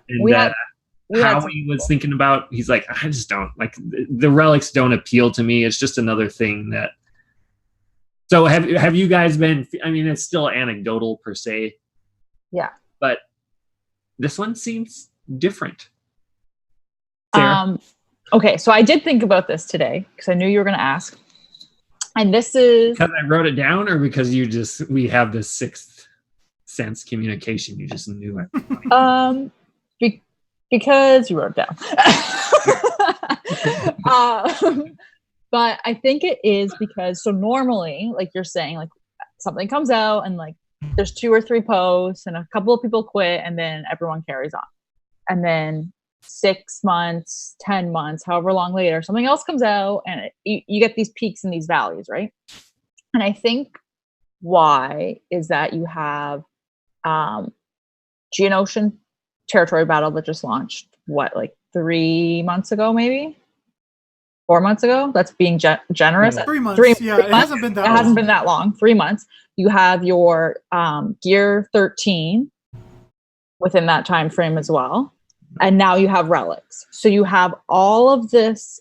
And Howie was thinking about, he's like, I just don't like the relics don't appeal to me. It's just another thing that. So have you guys been? I mean, it's still anecdotal per se. Yeah. But this one seems different. Sarah? Okay, so I did think about this today because I knew you were going to ask. And this is Because I wrote it down, or because we have this sixth sense communication. You just knew it. Because you wrote it down. But I think it is because so normally, like you're saying, like something comes out and like there's 2 or 3 posts and a couple of people quit and then everyone carries on. And then 6 months, 10 months, however long later, something else comes out and you get these peaks and these valleys, right? And I think why is that you have Geonosian Territory Battle that just launched, like 3 months ago, maybe? 4 months ago? That's being generous. 3 months. 3 Yeah, months. it hasn't been that long. It hasn't been that long. 3 months. You have your Gear 13 within that time frame as well. And now you have Relics. So you have all of this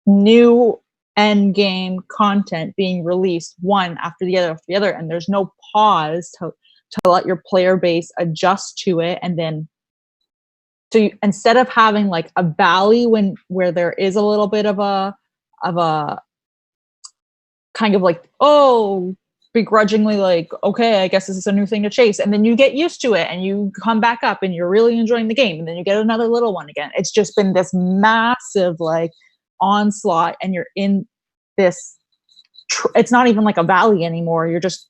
new end game content being released one after the other, and there's no pause to let your player base adjust to it. And then instead of having like a valley where there is a little bit of a kind of like, oh, begrudgingly like, okay, I guess this is a new thing to chase, and then you get used to it and you come back up and you're really enjoying the game, and then you get another little one again. It's just been this massive like onslaught, and you're in this it's not even like a valley anymore. You're just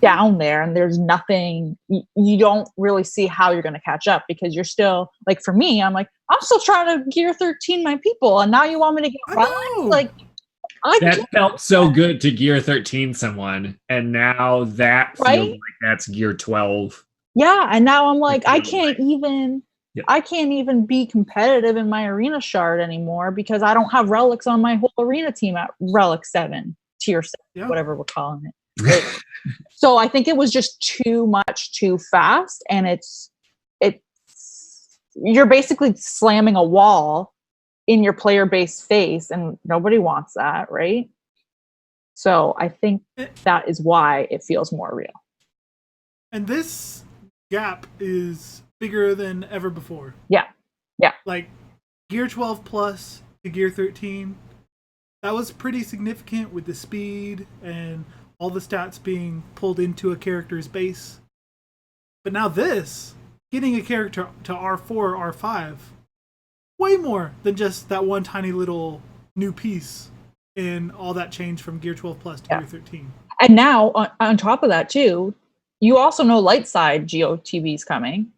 down there, and there's nothing. You don't really see how you're going to catch up, because you're still like, for me, I'm like, I'm still trying to Gear 13 my people, and now you want me to get Relics? Like, that felt so good to Gear 13 someone, and now that feels like that's Gear 12. Yeah, and now I'm like, I can't even be competitive in my arena shard anymore because I don't have Relics on my whole arena team at Relic 7, Tier 7, whatever we're calling it. So I think it was just too much too fast, and it's you're basically slamming a wall in your player base face, and nobody wants that, right? So I think that is why it feels more real. And this gap is bigger than ever before. Yeah. Like Gear 12 plus to Gear 13, that was pretty significant with the speed and all the stats being pulled into a character's base. But now this, getting a character to R4 or R5, way more than just that one tiny little new piece in all that change from Gear 12 plus to Gear 13. And now, on top of that too, you also know light side GOTB is coming.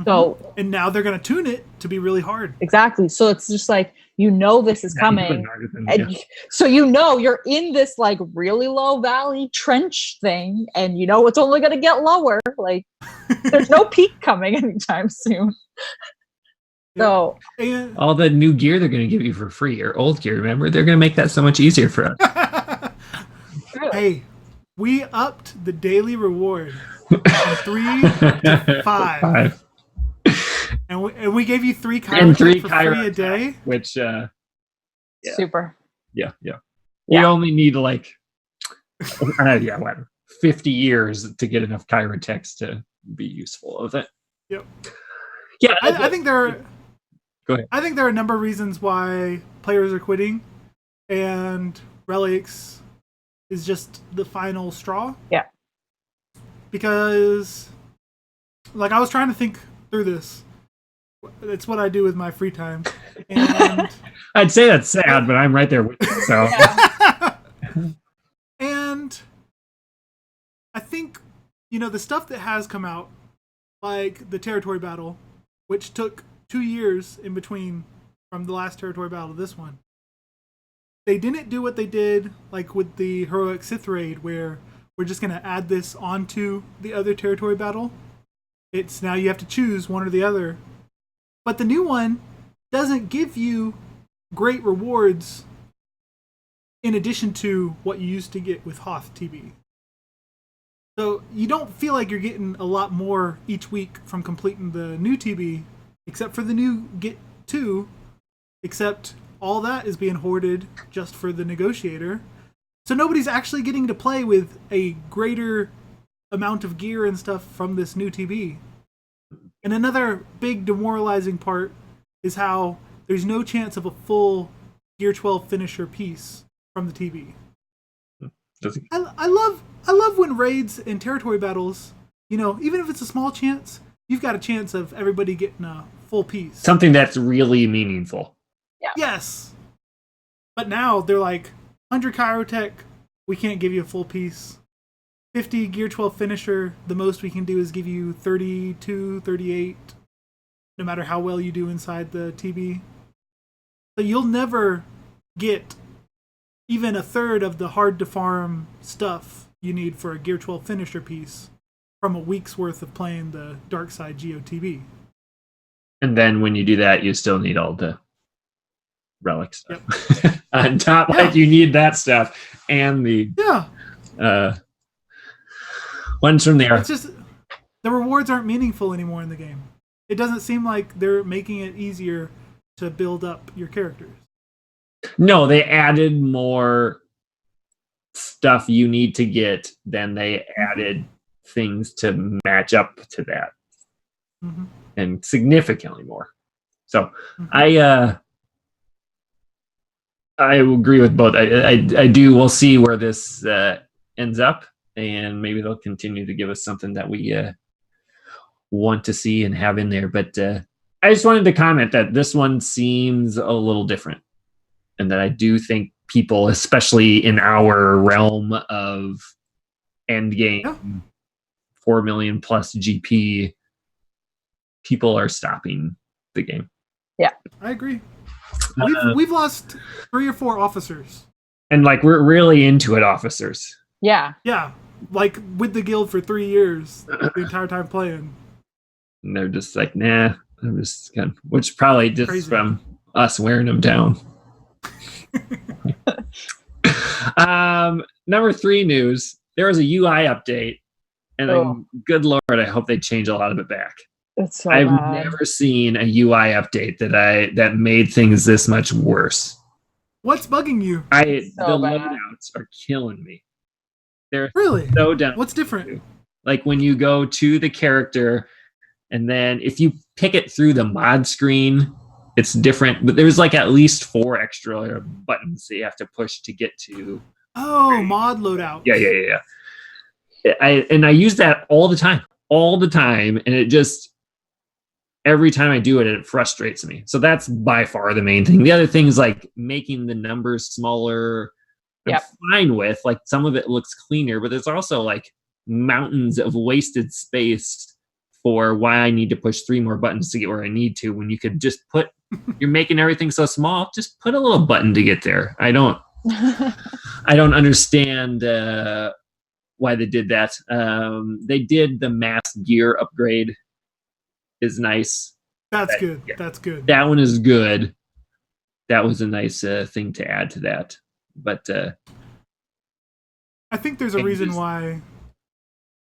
So, and now they're going to tune it to be really hard. Exactly. So it's just like, this is coming. And so you're in this like really low valley trench thing, and it's only going to get lower. Like there's no peak coming anytime soon. So and all the new gear they're going to give you for free, or old gear, remember? They're going to make that so much easier for us. Hey, we upped the daily reward from 3 to 5. And we gave you 3 Kyra for free a day. Which, super. Yeah. We only need like, 50 years to get enough Kyra text to be useful of it. Yep. Yeah, I think there are. Go ahead. I think there are a number of reasons why players are quitting, and Relics is just the final straw. Yeah. Because, like, I was trying to think through this. It's what I do with my free time, and I'd say that's sad, but I'm right there with you. So, and I think the stuff that has come out, like the territory battle, which took 2 years in between from the last territory battle to this one. They didn't do what they did like with the heroic Sith raid, where we're just going to add this onto the other territory battle. It's now you have to choose one or the other. But the new one doesn't give you great rewards in addition to what you used to get with Hoth TB. So you don't feel like you're getting a lot more each week from completing the new TB, except for the new Get 2, except all that is being hoarded just for the negotiator. So nobody's actually getting to play with a greater amount of gear and stuff from this new TB. And another big demoralizing part is how there's no chance of a full Gear 12 finisher piece from the TV. I love when raids and territory battles, even if it's a small chance, you've got a chance of everybody getting a full piece. Something that's really meaningful. Yeah. Yes. But now they're like, 100 Chirotech, we can't give you a full piece. 50 Gear 12 finisher, the most we can do is give you 32, 38, no matter how well you do inside the TB. So you'll never get even a third of the hard-to-farm stuff you need for a Gear 12 finisher piece from a week's worth of playing the Dark Side GOTB. And then when you do that, you still need all the relic stuff. Yep. On top, like you need that stuff and the ones from there. It's just the rewards aren't meaningful anymore in the game. It doesn't seem like they're making it easier to build up your characters. No, they added more stuff you need to get, then they added things to match up to that. Mm-hmm. And significantly more. So I agree with both. I do. We'll see where this ends up, and maybe they'll continue to give us something that we want to see and have in there. But I just wanted to comment that this one seems a little different, and that I do think people, especially in our realm of endgame, 4 million plus GP, people are stopping the game. Yeah, I agree. We've lost 3 or 4 officers, and like we're really into it, officers. Yeah, like with the guild for 3 years, the entire time playing. And they're just like, nah. I'm just kind of, which probably just crazy. From us wearing them down. Number 3 news. There was a UI update, and good Lord, I hope they change a lot of it back. It's so I've bad. never seen a UI update that made things this much worse. What's bugging you? The loadouts are killing me. They're really so dumb. What's different? Like when you go to the character, and then if you pick it through the mod screen, it's different. But there's like at least 4 extra buttons that you have to push to get to. Oh, mod loadout. Yeah. I use that all the time, and it just. Every time I do it, it frustrates me. So that's by far the main thing. The other thing is like making the numbers smaller. I'm fine with, like, some of it looks cleaner, but there's also like mountains of wasted space for why I need to push 3 more buttons to get where I need to, when you could just you're making everything so small, just put a little button to get there. I don't understand why they did that. They did the mass gear upgrade. Is nice. That's good. That's good. That one is good. That was a nice thing to add to that. But I think there's a reason why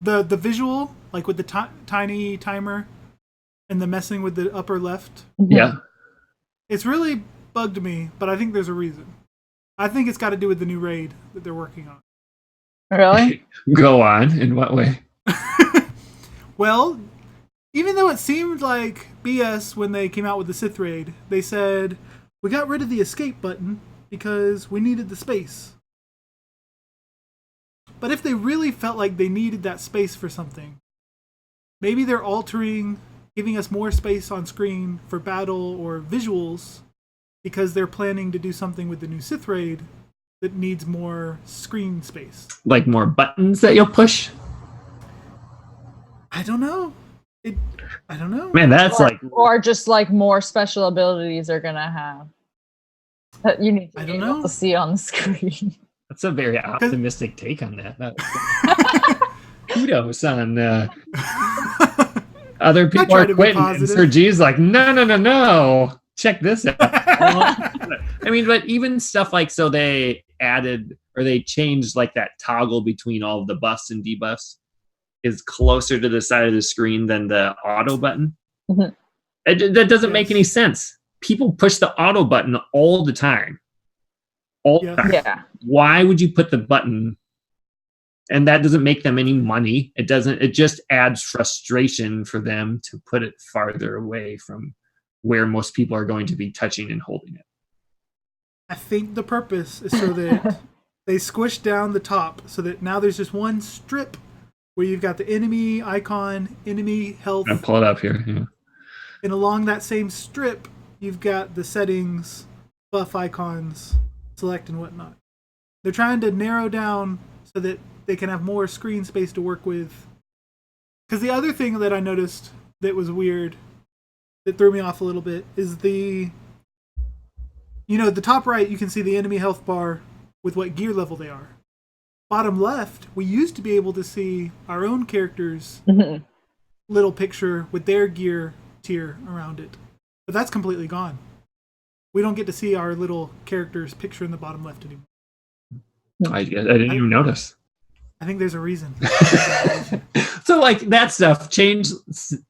the visual, like with the tiny timer and the messing with the upper left. Yeah. It's really bugged me, but I think there's a reason. I think it's got to do with the new raid that they're working on. Really? Go on. In what way? Well, even though it seemed like BS when they came out with the Sith raid, they said, we got rid of the escape button because we needed the space. But if they really felt like they needed that space for something, maybe they're altering, giving us more space on screen for battle or visuals because they're planning to do something with the new Sith raid that needs more screen space. Like more buttons that you'll push? I don't know. I don't know. Man, that's or just like more special abilities they're gonna have that you need to be able to see on the screen. That's a very optimistic take on that. Kudos on other people are quitting. And Sir G's like, no. Check this out. I mean, but even stuff like, so they added or they changed like that toggle between all of the buffs and debuffs is closer to the side of the screen than the auto button. Mm-hmm. That doesn't make any sense. People push the auto button all the time. Yeah. Why would you put the button? And that doesn't make them any money. It just adds frustration for them to put it farther away from where most people are going to be touching and holding it. I think the purpose is so that they squish down the top so that now there's just one strip where you've got the enemy icon, enemy health. I'll pull it up here. Yeah. And along that same strip, you've got the settings, buff icons, select and whatnot. They're trying to narrow down so that they can have more screen space to work with. Because the other thing that I noticed that was weird, that threw me off a little bit, is the top right, you can see the enemy health bar with what gear level they are. Bottom left, we used to be able to see our own character's little picture with their gear tier around it. But that's completely gone. We don't get to see our little character's picture in the bottom left anymore. I didn't even notice. I think there's a reason. So like that stuff,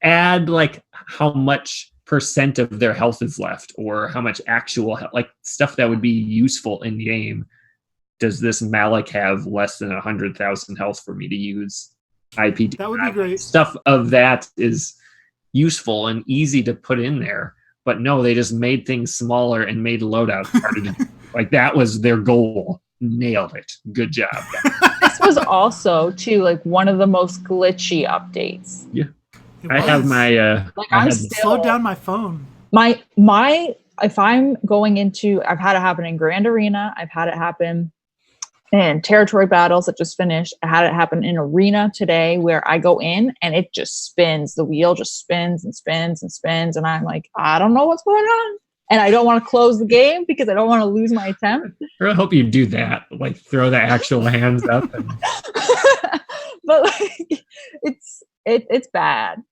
add like how much % of their health is left or how much actual health, like stuff that would be useful in game. Does this Malik have less than 100,000 health for me to use IPD? That would be great. Stuff of that is useful and easy to put in there. But no, they just made things smaller and made loadout harder. Like that was their goal. Nailed it. Good job. This was also too like one of the most glitchy updates. Yeah. I have my I'm slowed down my phone. My if I'm going into, I've had it happen in Grand Arena, I've had it happen in territory battles that just finished. I had it happen in Arena today where I go in and it just spins. The wheel just spins and spins and spins. And I'm like, I don't know what's going on. And I don't want to close the game because I don't want to lose my attempt. I really hope you do that. Like throw the actual hands up. And... But like, it's bad.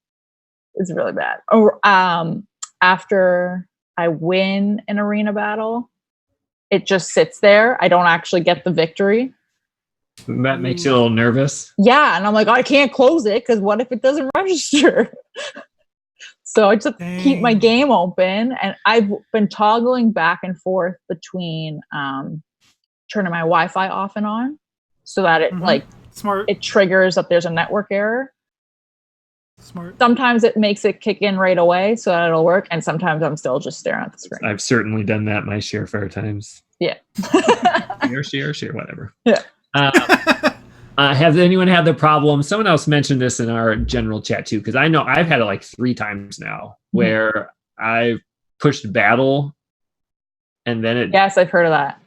It's really bad. After I win an arena battle, it just sits there. I don't actually get the victory. That makes you a little nervous. Yeah, and I'm like, I can't close it because what if it doesn't register? So I just keep my game open, and I've been toggling back and forth between turning my Wi-Fi off and on so that it Smart. It triggers that there's a network error. Smart. Sometimes it makes it kick in right away so that it'll work, and sometimes I'm still just staring at the screen. I've certainly done that my share fair times. Yeah. share, whatever. Yeah. Has anyone had the problem? Someone else mentioned this in our general chat too, because I know I've had it like 3 times now where I've pushed battle and then it yes, I've heard of that.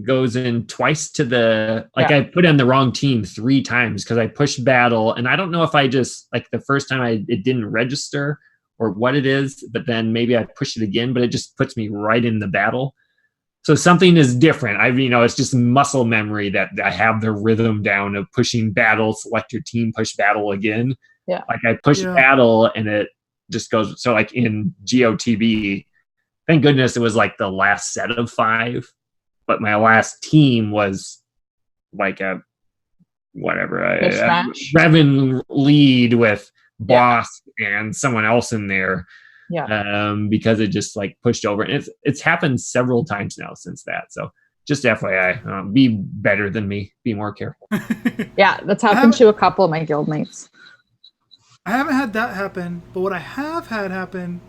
Goes in twice to the I put in the wrong team 3 times because I pushed battle, and I don't know if I just like the first time it didn't register or what it is, but then maybe I push it again, but it just puts me right in the battle. So something is different. It's just muscle memory that I have the rhythm down of pushing battle, select your team, push battle again. Yeah. Like I push battle and it just goes. So like in GOTB, thank goodness it was like the last set of 5, but my last team was like a Revan lead with Boss and someone else in there. Yeah. Because it just like pushed over, and it's happened several times now since that. So just FYI, be better than me, be more careful. Yeah, that's happened to a couple of my guildmates. I haven't had that happen, but what I have had happen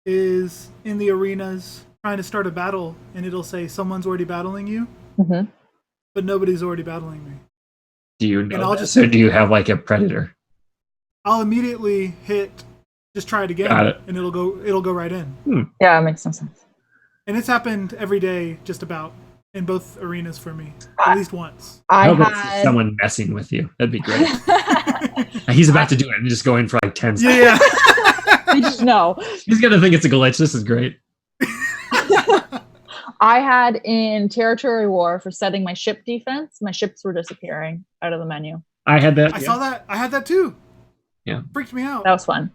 is in the arenas trying to start a battle, and it'll say someone's already battling you, but nobody's already battling me. Do you know? So do you have like a predator? I'll immediately hit. Just try it again, and it'll go right in. Yeah, it makes no sense. And it's happened every day, just about, in both arenas for me, at least once. I hope it's someone messing with you. That'd be great. He's about to do it and just go in for like 10 seconds. Yeah. I just know. He's gonna think it's a glitch. This is great. I had in Territory War for setting my ship defense, my ships were disappearing out of the menu. I had that. I saw that. I had that too. Yeah. Freaked me out. That was fun.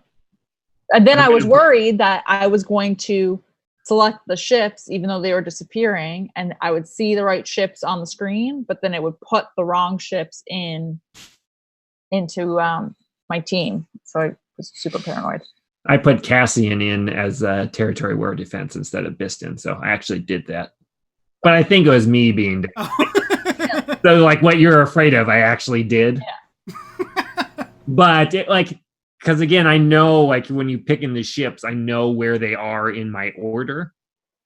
And then I was worried that I was going to select the ships, even though they were disappearing, and I would see the right ships on the screen, but then it would put the wrong ships into my team. So I was super paranoid. I put Cassian in as territory war defense instead of Biston, so I actually did that. But I think it was me being so like what you're afraid of, I actually did. Yeah. But it, like because again, I know like when you pick in the ships, I know where they are in my order.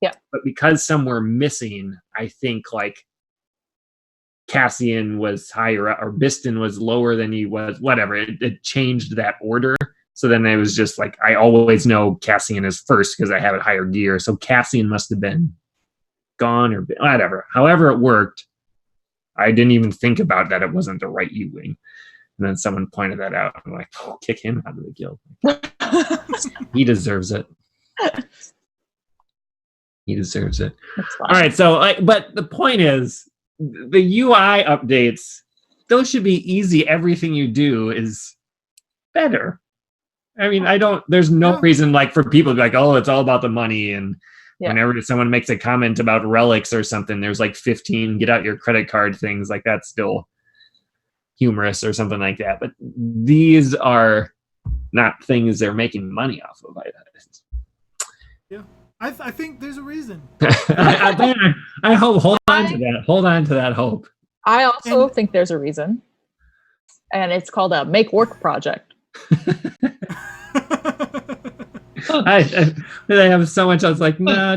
Yeah. But because some were missing, I think like Cassian was higher or Biston was lower than he was, whatever. It changed that order. So then it was just like, I always know Cassian is first because I have it higher gear. So Cassian must have been gone or whatever. However it worked, I didn't even think about that it wasn't the right U-Wing. And then someone pointed that out. I'm like, oh, kick him out of the guild. He deserves it. He deserves it. All right. So, but the point is, the UI updates, those should be easy. Everything you do is better. I mean, there's no reason like for people to be like, oh, it's all about the money. And whenever someone makes a comment about relics or something, there's like 15 get out your credit card things. Like that's still humorous or something like that. But these are not things they're making money off of. Yeah. I think there's a reason. I hope. Hold on to that. Hold on to that hope. I also think there's a reason. And it's called a make work project. They have so much. I was like, nah,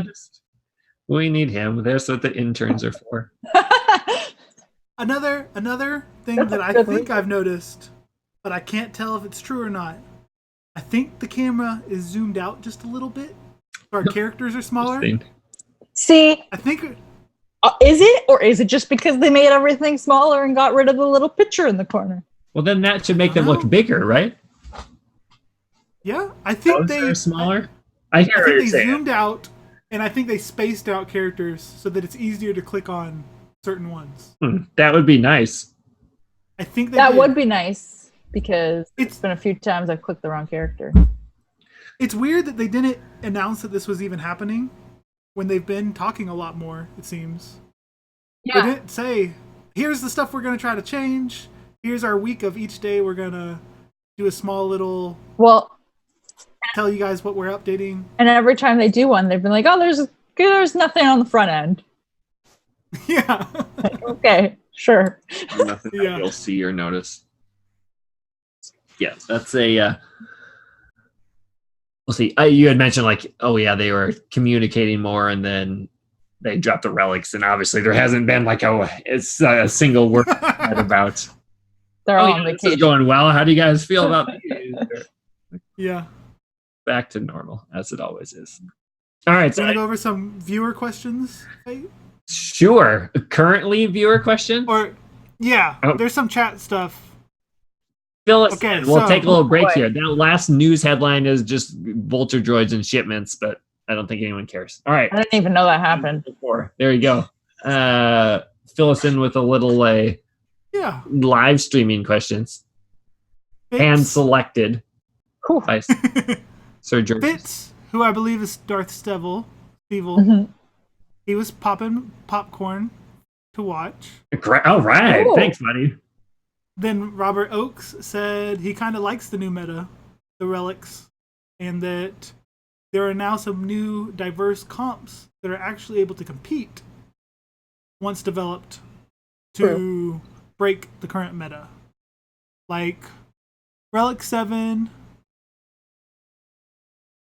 we need him. That's what the interns are for. Another thing that I think I've noticed, but I can't tell if it's true or not. I think the camera is zoomed out just a little bit. So our characters are smaller. See, I think. Is it, or is it just because they made everything smaller and got rid of the little picture in the corner? Well, then that should make them look bigger, right? Yeah, I think they're smaller. I hear what you're saying. They zoomed out, and I think they spaced out characters so that it's easier to click on certain ones. That would be nice. I think that would be nice because it's been a few times I've clicked the wrong character. It's weird that they didn't announce that this was even happening when they've been talking a lot more, it seems. Yeah. They didn't say, here's the stuff we're going to try to change. Here's our week of each day. We're going to do a small little... tell you guys what we're updating. And every time they do one, they've been like, oh, there's nothing on the front end. Yeah. Okay, sure. Nothing that you'll see or notice. Yeah, that's a... we'll see. You had mentioned like, oh yeah, they were communicating more and then they dropped the relics. And obviously there hasn't been like it's a single word about... They're all on vacation. This is going well. How do you guys feel about these? Yeah. Back to normal, as it always is. All right. So go over some viewer questions, right? Sure. Currently viewer question? There's some chat stuff. Fill us in. We'll take a little break here. That last news headline is just vulture droids and shipments, but I don't think anyone cares. All right. I didn't even know that happened. There you go. Fill us in with a little live streaming questions. Hand selected by Sir George. Fitz, who I believe is Darth Stevel. Mm-hmm. He was popping popcorn to watch. All right. Ooh. Thanks, buddy. Then Robert Oakes said he kind of likes the new meta, the relics, and that there are now some new diverse comps that are actually able to compete once developed to break the current meta. Like Relic 7,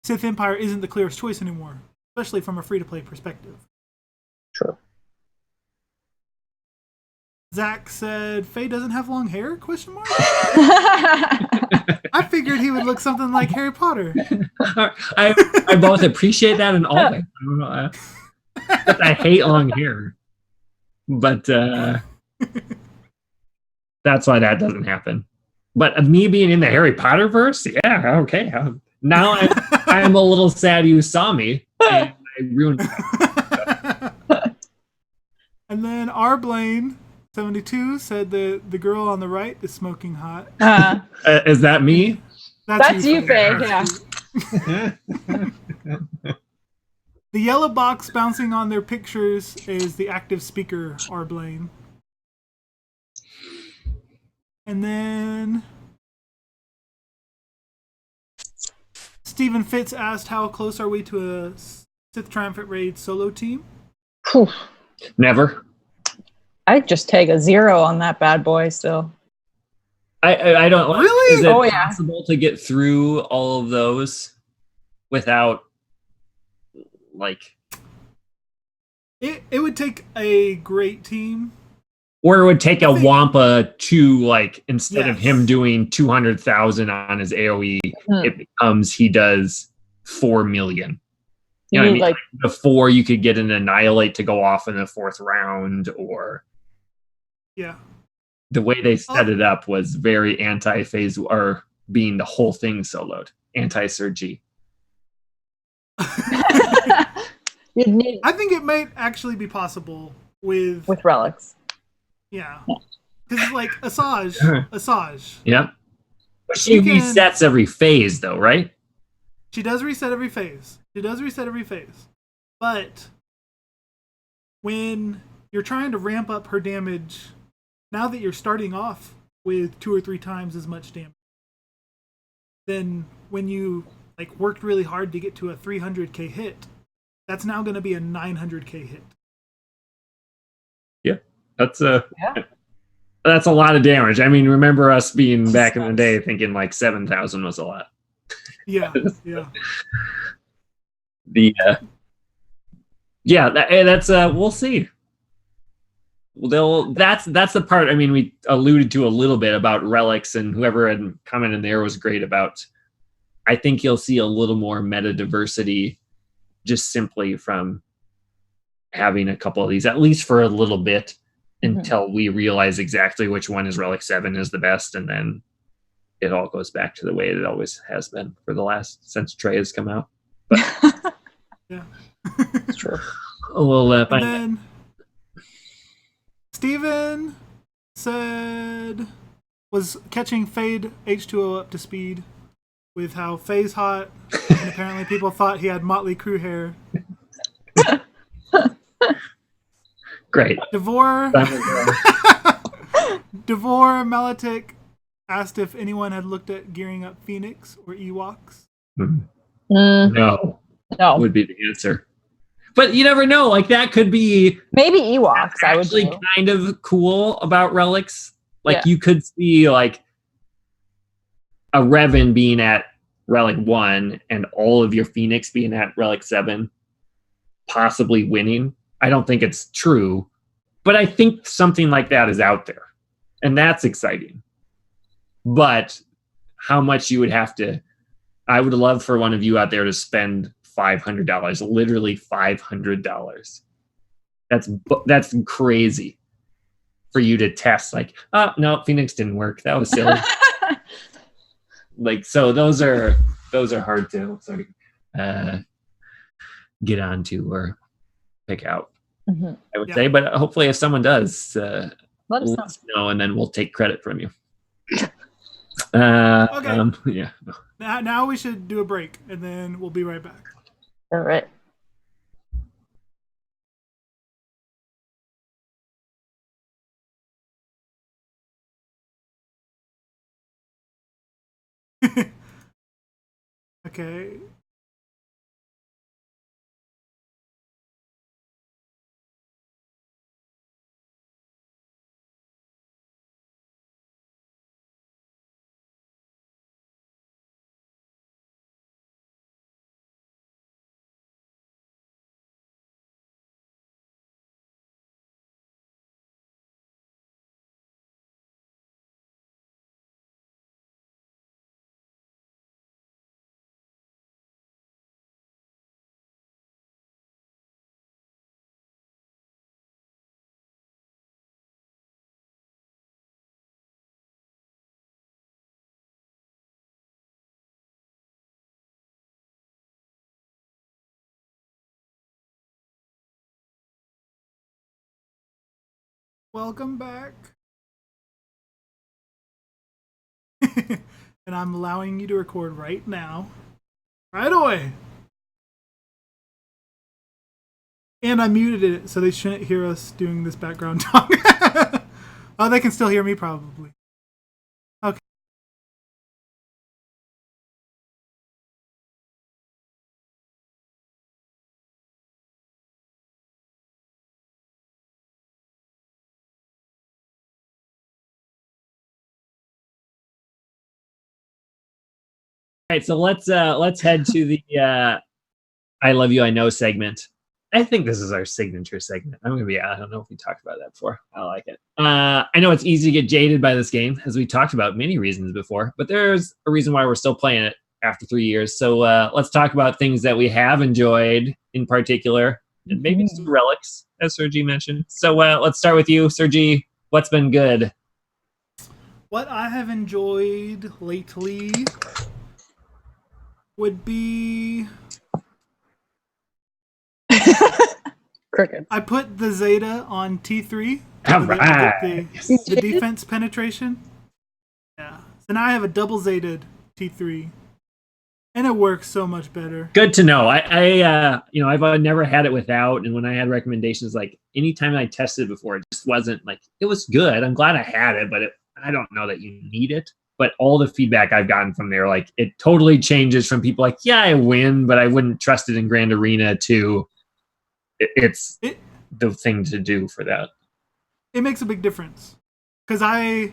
Sith Empire isn't the clearest choice anymore, especially from a free-to-play perspective. True. Zach said, Faye doesn't have long hair? Question mark? I figured he would look something like Harry Potter. I both appreciate that and all that. I don't know. I hate long hair. But that's why that doesn't happen. But me being in the Harry Potter verse, yeah, okay. Now I'm a little sad you saw me. And I ruined it. And then R. Blaine 72 said the girl on the right is smoking hot. Is that me? That's you, Faye. Yeah. The yellow box bouncing on their pictures is the active speaker, R. Blaine. And then Stephen Fitz asked, how close are we to a Sith Triumphant Raid solo team? Whew. Never. I'd just take a 0 on that bad boy still. I don't. Really? Is it Oh, yeah. possible to get through all of those without like, It would take a great team. or it would take I a think- Wampa to like instead of Yes. him doing 200,000 on his AOE, Mhm. it becomes he does 4 million. You know what I You mean? like Before you could get an Annihilate to go off in the 4th round, or Yeah. the way they set it up was very anti-phase, or being the whole thing soloed, anti-Surgy. you'd need I think it might actually be possible with relics. yeah. Because like Asajj. Yeah. But she You can- resets every phase, though, right? She does reset every phase. But when you're trying to ramp up her damage, now that you're starting off with 2 or 3 times as much damage, then when you like worked really hard to get to a 300k hit, that's now going to be a 900k hit. Yeah. That's a Yeah. that's a lot of damage. I mean, remember us being That's back in the nuts. day thinking like 7,000 was a lot. Yeah, yeah. The yeah, that's we'll see. That's the part. I mean, we alluded to a little bit about relics, and whoever had commented there was great about. I think you'll see a little more meta diversity, just simply from having a couple of these, at least for a little bit, until we realize exactly which one is Relic 7 is the best, and then it all goes back to the way it always has been for the last since Trey has come out. But Yeah. It's true. we'll And find out. then Steven said was catching Fade H2O up to speed with how Faye's hot, and apparently people thought he had Motley Crue hair. Great. Devore Malatic asked if anyone had looked at gearing up Phoenix or Ewoks. No, No, would be the answer. But you never know. Like that could be maybe Ewoks. I would actually do. kind of cool about relics. Like Yeah. you could see like a Revan being at Relic 1 and all of your Phoenix being at Relic 7, possibly winning. I don't think it's true, but I think something like that is out there. And that's exciting. But how much you would have to, I would love for one of you out there to spend $500, literally $500. That's crazy for you to test. Like, oh no, Phoenix didn't work. That was silly. Like, so those are hard to get onto or pick out. Mhm. I would Yeah. say, but hopefully, if someone does, Let us let know. us know, and then we'll take credit from you. Okay. Yeah. Now we should do a break, and then we'll be right back. All right. Okay. Welcome back. And I'm allowing you to record right now. Right away. And I muted it so they shouldn't hear us doing this background talk. Oh, they can still hear me probably. right, so let's head to the I Love You, I Know segment. I think this is our signature segment. I don't know if we talked about that before. I like it. I know it's easy to get jaded by this game, as we talked about many reasons before, but there's a reason why we're still playing it after 3 years. So let's talk about things that we have enjoyed in particular, and maybe some relics, as Sergi mentioned. So let's start with you, Sergi. What's been good? What I have enjoyed lately would be... Cricket. I put the Zeta on T3. All right. The defense penetration. Yeah. So now I have a double Zeta T3. And it works so much better. Good to know. I've never had it without, and when I had recommendations, like anytime I tested it before, it just wasn't like, it was good. I'm glad I had it, but I don't know that you need it. But all the feedback I've gotten from there, like, it totally changes from people like, yeah, I win, but I wouldn't trust it in Grand Arena to it's the thing to do for that. It makes a big difference. Because I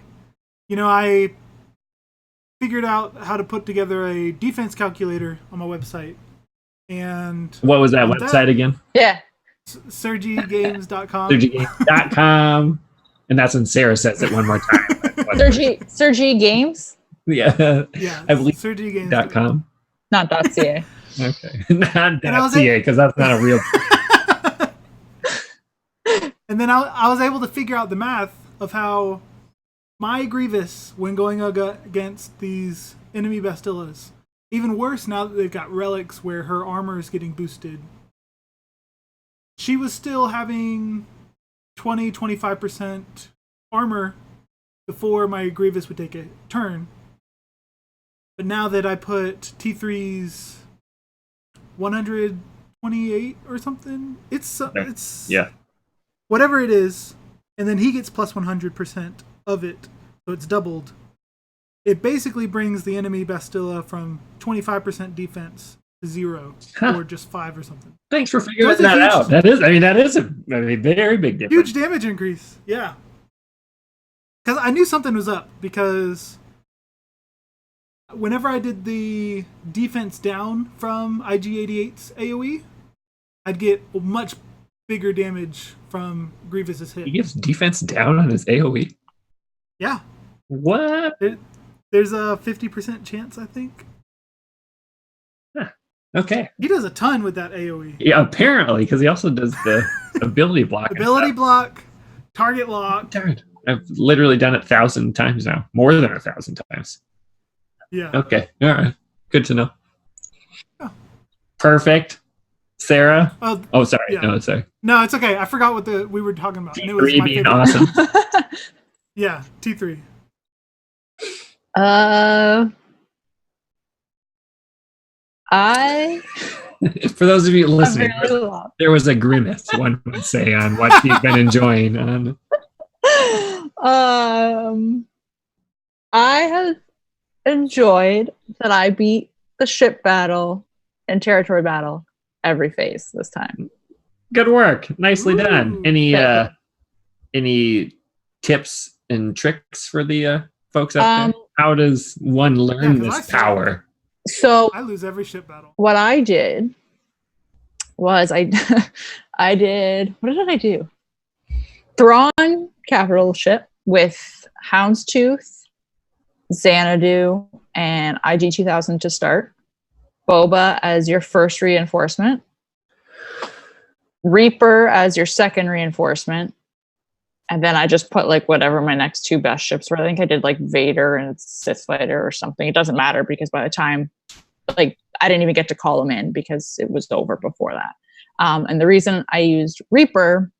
figured out how to put together a defense calculator on my website. And what was that website again? Yeah. SergiGames.com. SergiGames.com. And that's when Sarah says it one more time. Sergi Games? Yeah. Yeah. I believe SergiGames.com. Not .ca. Okay. Not .ca, because that's not a real... And then I was able to figure out the math of how my Grievous, when going against these enemy Bastillas, even worse now that they've got relics where her armor is getting boosted, she was still having 20-25% armor before my Grievous would take a turn. But now that I put T3's 128 or something, it's yeah, whatever it is, and then he gets plus 100% of it, so it's doubled. It basically brings the enemy Bastilla from 25% defense to 0, or just 5 or something. Thanks for figuring that out. That is a very big difference. Huge damage increase, yeah. Because I knew something was up, because whenever I did the defense down from IG-88's AoE, I'd get much bigger damage from Grievous's hit. He gives defense down on his AoE? Yeah. What? There's a 50% chance, I think. Huh. Okay. He does a ton with that AoE. Yeah, apparently, because he also does the ability block. Ability block, target lock. Darn. I've literally done it 1,000 times now. More than 1,000 times. Yeah. Okay. All right. Good to know. Oh. Perfect. Sarah? Oh, sorry. Yeah. No, sorry. No, it's okay. I forgot what we were talking about. T3 it was my being favorite. awesome. Yeah, T3. For those of you listening, there was a grimace, one would say, on what you've been enjoying. I have enjoyed that I beat the ship battle and territory battle every phase this time. Good work. Nicely done. Any tips and tricks for the folks out there? How does one learn this power? So I lose every ship battle. What I did was I did, what did I do? Thrawn capital ship with Houndstooth, Xanadu, and IG-2000 to start. Boba as your first reinforcement. Reaper as your second reinforcement. And then I just put like whatever my next 2 best ships were. I think I did like Vader and Sith Fighter or something. It doesn't matter because by the time, like, I didn't even get to call him in because it was over before that. And the reason I used Reaper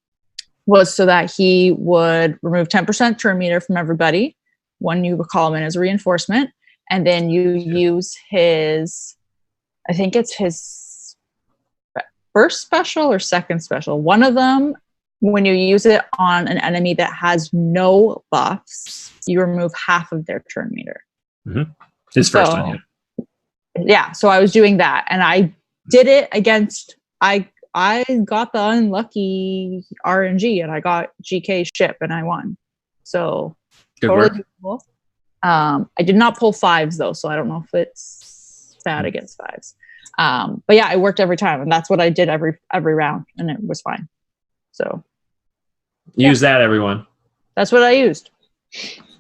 was so that he would remove 10% turn meter from everybody when you would call him in as a reinforcement. And then you use his, I think it's his first special or second special. One of them, when you use it on an enemy that has no buffs, you remove half of their turn meter. Mm-hmm. His first one, yeah. So I was doing that, and I did it against. I got the unlucky RNG, and I got GK's ship, and I won. So good work. Cool. I did not pull 5s though, so I don't know if it's bad against fives. But yeah, it worked every time, and that's what I did every round, and it was fine. So use that, everyone. That's what I used.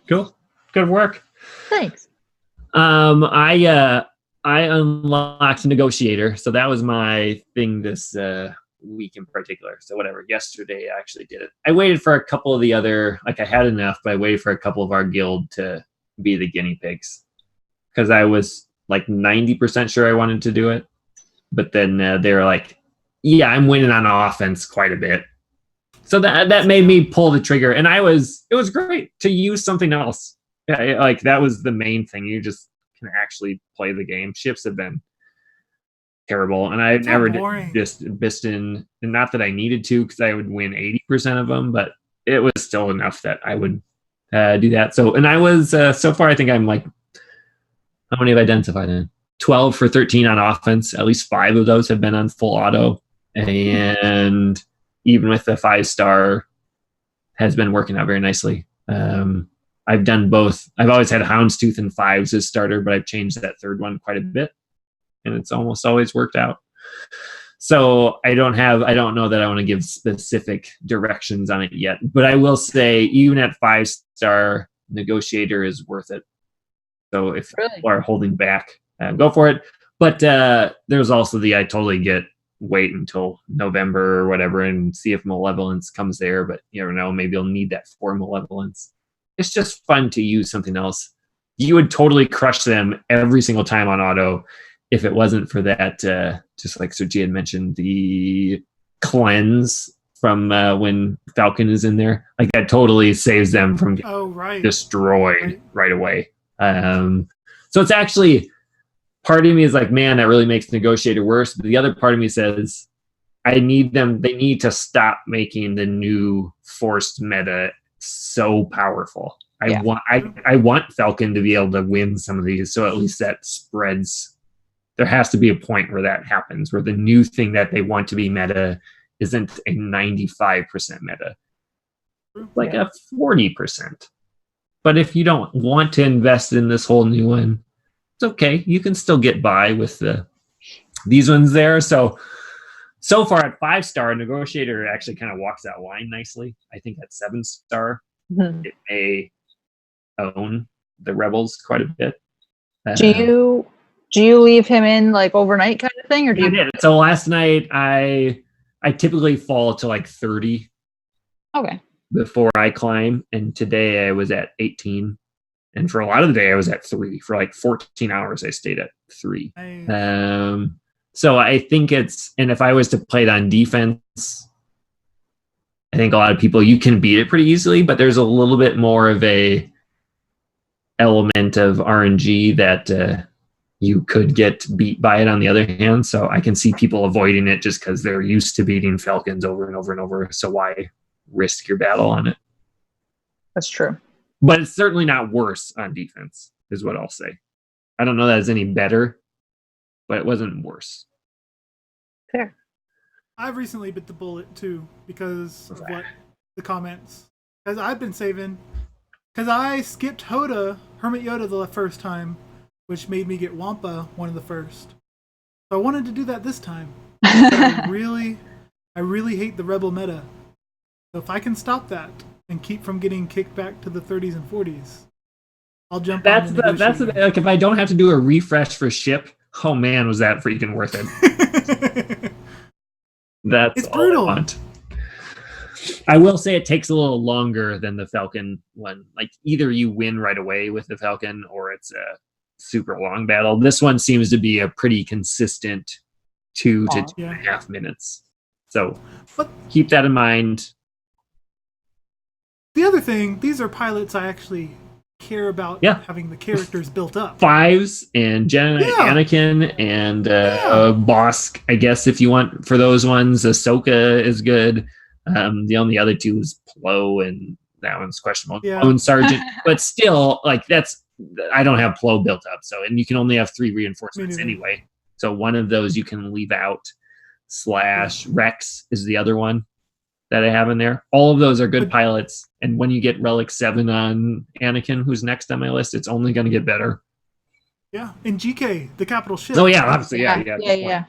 Cool. Good work. Thanks. I unlocked Negotiator, so that was my thing this week in particular. So whatever, yesterday I actually did it. I waited for a couple of the other, like I had enough, but I waited for a couple of our guild to be the guinea pigs because I was like 90% sure I wanted to do it, but then they were like, "Yeah, I'm winning on offense quite a bit." So that made me pull the trigger, and it was great to use something else. Like that was the main thing. You just can actually play the game. Ships have been terrible, and I've never just Biston, and not that I needed to because I would win 80% of them, but it was still enough that I would do that. So, and I was so far, I think I'm like, how many have I identified in? 12 for 13 on offense. At least 5 of those have been on full auto, and even with the 5-star, has been working out very nicely. I've done both. I've always had Houndstooth and 5s as starter, but I've changed that third one quite a bit, and it's almost always worked out. So I don't know that I want to give specific directions on it yet, but I will say even at 5-star, Negotiator is worth it. So if people are holding back, go for it. But there's also I totally get wait until November or whatever and see if Malevolence comes there, but you never know, maybe you'll need that for Malevolence. It's just fun to use something else. You would totally crush them every single time on auto if it wasn't for that, just like Sergi had mentioned, the cleanse from when Falcon is in there. Like that totally saves them from getting destroyed right away. So it's actually, part of me is like, man, that really makes Negotiator worse. But the other part of me says, they need to stop making the new forced meta so powerful. I want Falcon to be able to win some of these, so at least that spreads. There has to be a point where that happens, where the new thing that they want to be meta isn't a 95% meta, like a 40%. But if you don't want to invest in this whole new one, it's okay. You can still get by with these ones there. So far at 5-star, Negotiator actually kind of walks that line nicely. I think at 7-star, it may own the Rebels quite a bit. Do you leave him in like overnight kind of thing, or do you? Did. So last night I typically fall to like 30. Okay. Before I climb, and today I was at 18. And for a lot of the day, I was at 3. For like 14 hours, I stayed at 3. So I think and if I was to play it on defense, I think a lot of people, you can beat it pretty easily, but there's a little bit more of a element of RNG that you could get beat by it on the other hand. So I can see people avoiding it just because they're used to beating Falcons over and over and over. So why risk your battle on it? That's true. But it's certainly not worse on defense, is what I'll say. I don't know that it's any better, but it wasn't worse. Fair. I've recently bit the bullet, too, because of what the comments. Because I've been saving. Because I skipped Hermit Yoda the first time, which made me get Wampa one of the first. So I wanted to do that this time. I really hate the Rebel meta. So if I can stop that and keep from getting kicked back to the 30s and 40s, I'll jump on the That's like if I don't have to do a refresh for ship, oh man, was that freaking worth it. It's brutal. I want. I will say it takes a little longer than the Falcon one. Like either you win right away with the Falcon or it's a super long battle. This one seems to be a pretty consistent 2 to 2.5 minutes. So keep that in mind. The other thing, these are pilots I actually care about having the characters built up. 5s and Jedi Anakin and Bosk, I guess, if you want for those ones. Ahsoka is good. The only other 2 is Plo, and that one's questionable. Clone Sergeant. But still, like I don't have Plo built up, and you can only have 3 reinforcements anyway. So one of those you can leave out. / Rex is the other one that I have in there. All of those are good pilots. And when you get Relic 7 on Anakin, who's next on my list, it's only going to get better. Yeah, in GK, the capital ship. Oh yeah, obviously, yeah. Yeah.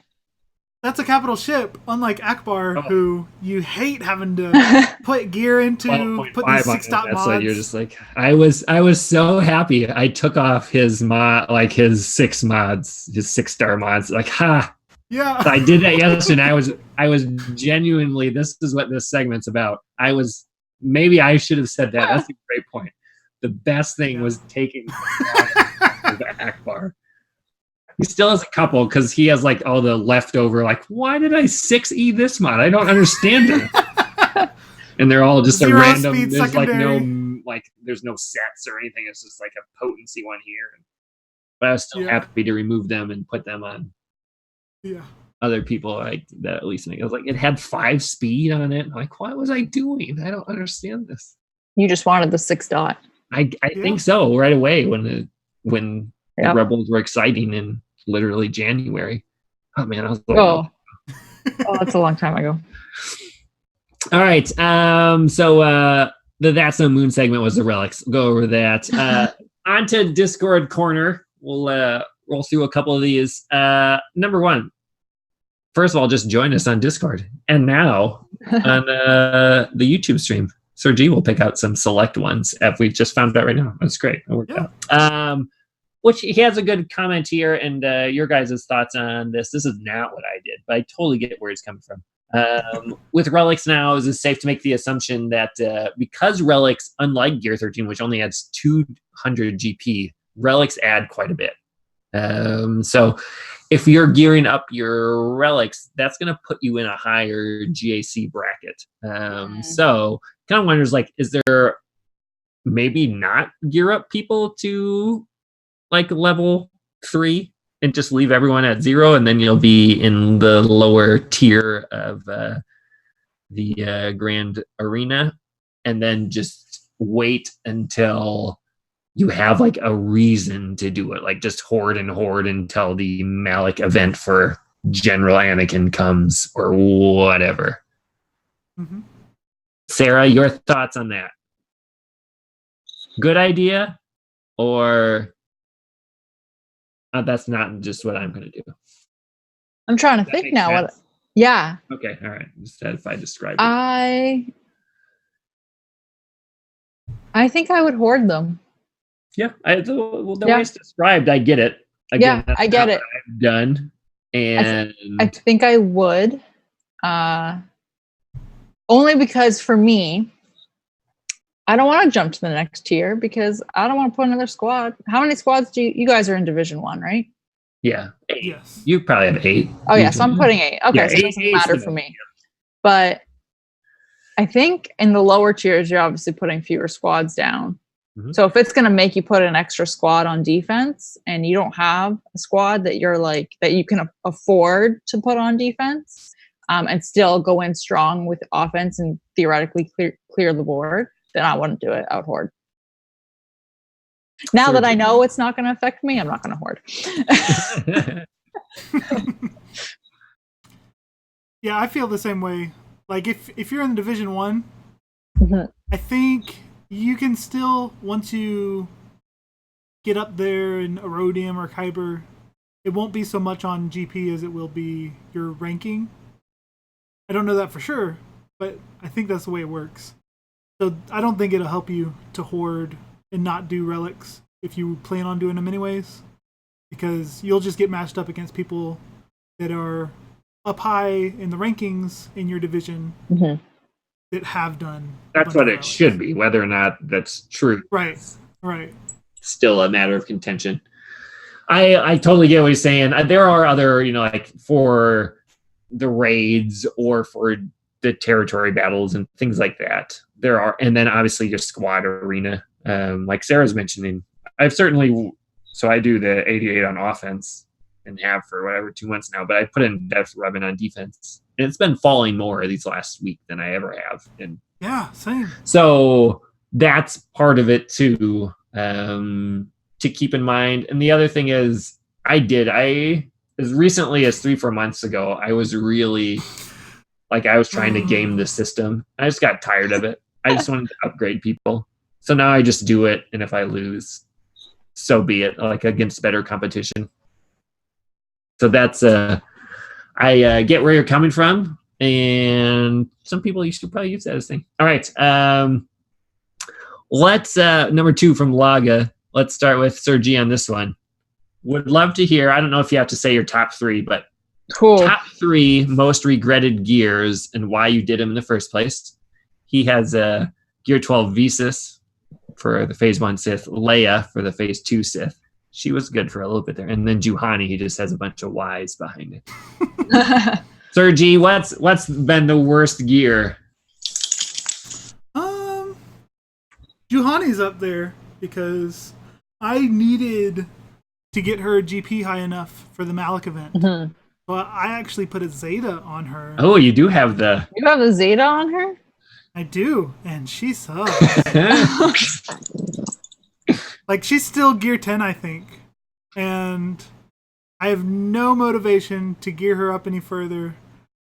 That's a capital ship, unlike Akbar, who you hate having to put gear into, put 12.5 these on 6 it. dot That's mods. like you're just like I was so happy. I took off his mod, like his 6 mods, his 6-star mods. Like ha. Yeah. So I did that yesterday. And I was genuinely. This is what this segment's about. Maybe I should have said that. That's a great point. The best thing was taking the Akbar. He still has a couple because he has like all the leftover. Like, why did I 6E this mod? I don't understand it. And they're all just 0 a random. speed There's secondary. there's no sets or anything. It's just like a potency one here. But I was still happy to remove them and put them on. Yeah. Other people like that at least. I was like, it had 5 speed on it. I'm like, what was I doing? I don't understand this. You just wanted the 6 dot. I think so. Right away when the Rebels were exciting in literally January. Oh man, I was like, oh, that's a long time ago. All right. So the That's No Moon segment was the Relics. We'll go over that. On to Discord corner. We'll roll through a couple of these. Number 1. First of all, just join us on Discord. And now on the YouTube stream. Sir G will pick out some select ones if we've just found out right now. That's great. It worked out. Which he has a good comment here, and your guys' thoughts on this. This is not what I did, but I totally get where he's coming from. With Relics now, is it safe to make the assumption that because Relics, unlike Gear 13, which only adds 200 GP, Relics add quite a bit. So if you're gearing up your Relics, that's going to put you in a higher GAC bracket. So kind of wonders, like, is there maybe not gear up people to like level 3 and just leave everyone at 0, and then you'll be in the lower tier of the Grand Arena, and then just wait until you have like a reason to do it, like just hoard until the Malik event for General Anakin comes or whatever. Mm-hmm. Sarah, your thoughts on that? Good idea, or that's not just what I'm going to do? I'm trying to think now. Sense? Yeah. Okay. All right. Instead, if I describe it. I think I would hoard them. Yeah. The way it's described, I get it. Again, I get it. I've done. And I think I would. Only because for me, I don't want to jump to the next tier because I don't want to put another squad. How many squads do you guys are in Division 1, right? Yeah. 8. Yes. You probably have 8. Oh, yeah. So I'm putting 8. Okay. Yeah, so it doesn't matter for me. But I think in the lower tiers, you're obviously putting fewer squads down. Mm-hmm. So if it's going to make you put an extra squad on defense and you don't have a squad that you're like, that you can afford to put on defense and still go in strong with offense and theoretically clear the board, then I wouldn't do it. I would hoard. Now that I know it's not going to affect me, I'm not going to hoard. Yeah, I feel the same way. Like if you're in Division 1, mm-hmm. I think you can still, once you get up there in Erodium or Kyber, it won't be so much on GP as it will be your ranking. I don't know that for sure, but I think that's the way it works. So I don't think it'll help you to hoard and not do relics if you plan on doing them anyways, because you'll just get matched up against people that are up high in the rankings in your division mm-hmm. that have done. That's what it should be, whether or not that's true. Right. Still a matter of contention. I totally get what he's saying. There are other, like for the raids or for the territory battles and things like that. There are, and then obviously your squad arena, like Sarah's mentioning. I've certainly, so I do the 88 on offense and have for whatever 2 months now, but I put in Death Revan on defense, and it's been falling more these last week than I ever have. And yeah, same. So that's part of it too, to keep in mind. And the other thing is, as recently as 3-4 months ago, I was really I was trying to game the system. I just got tired of it. I just wanted to upgrade people. So now I just do it, and if I lose, so be it, like against better competition. So that's I get where you're coming from, and some people you should probably use that as a thing. All right, let's number 2 from Laga. Let's start with Sergi on this one. Would love to hear. I don't know if you have to say your top 3, but Cool. top 3 most regretted gears and why you did them in the first place. He has Gear 12 Visas for the Phase 1 Sith, Leia for the Phase 2 Sith. She was good for a little bit there. And then Juhani, he just has a bunch of Ys behind it. Sergi, what's been the worst gear? Juhani's up there because I needed to get her GP high enough for the Malik event. Mm-hmm. But I actually put a Zeta on her. Oh, you do have the... You have a Zeta on her? I do, and she sucks. Like, she's still gear 10, I think. And I have no motivation to gear her up any further.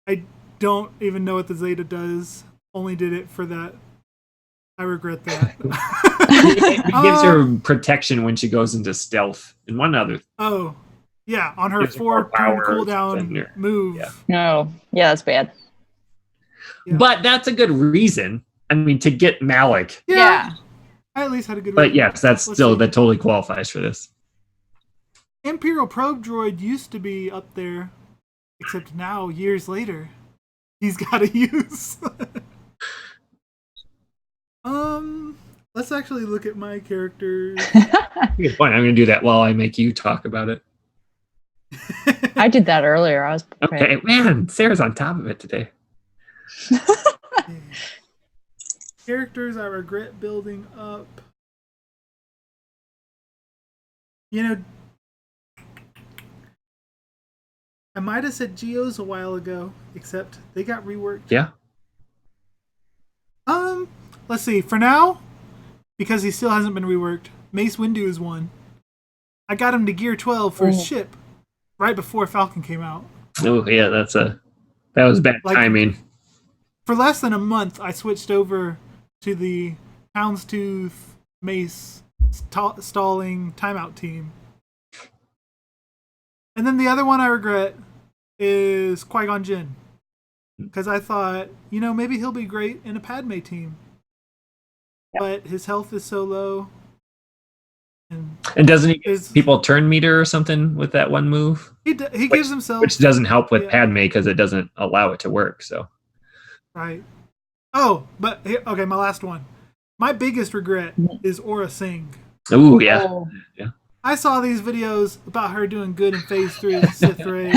I don't even know what the Zeta does. Only did it for that. I regret that. It gives her protection when she goes into stealth. And one other. Oh, yeah, on her Gives her 4 more power turn cooldown move. Yeah. No. Yeah, that's bad. Yeah. But that's a good reason. I mean, to get Malik. Yeah. I at least had a good But reason. yes, that totally qualifies for this. Imperial Probe Droid used to be up there, except now, years later, he's got to use. Let's actually look at my characters. Good point. I'm going to do that while I make you talk about it. I did that earlier. I was Okay, man, Sarah's on top of it today. Characters I regret building up. You know, I might have said Geos a while ago, except they got reworked. Yeah. Let's see. For now, because he still hasn't been reworked, Mace Windu is one. I got him to gear 12 for his ship right before Falcon came out. Oh, yeah, that was bad timing. For less than a month, I switched over to the Houndstooth Mace stalling timeout team. And then the other one I regret is Qui-Gon Jinn. Because I thought, maybe he'll be great in a Padme team. Yep. But his health is so low. And doesn't he give people turn meter or something with that one move? He gives himself... Which doesn't help with Padme because it doesn't allow it to work, so... Right. Oh, but okay, my last one. My biggest regret is Aura Singh. Ooh, yeah. Yeah. I saw these videos about her doing good in Phase 3 of the Sith Raid.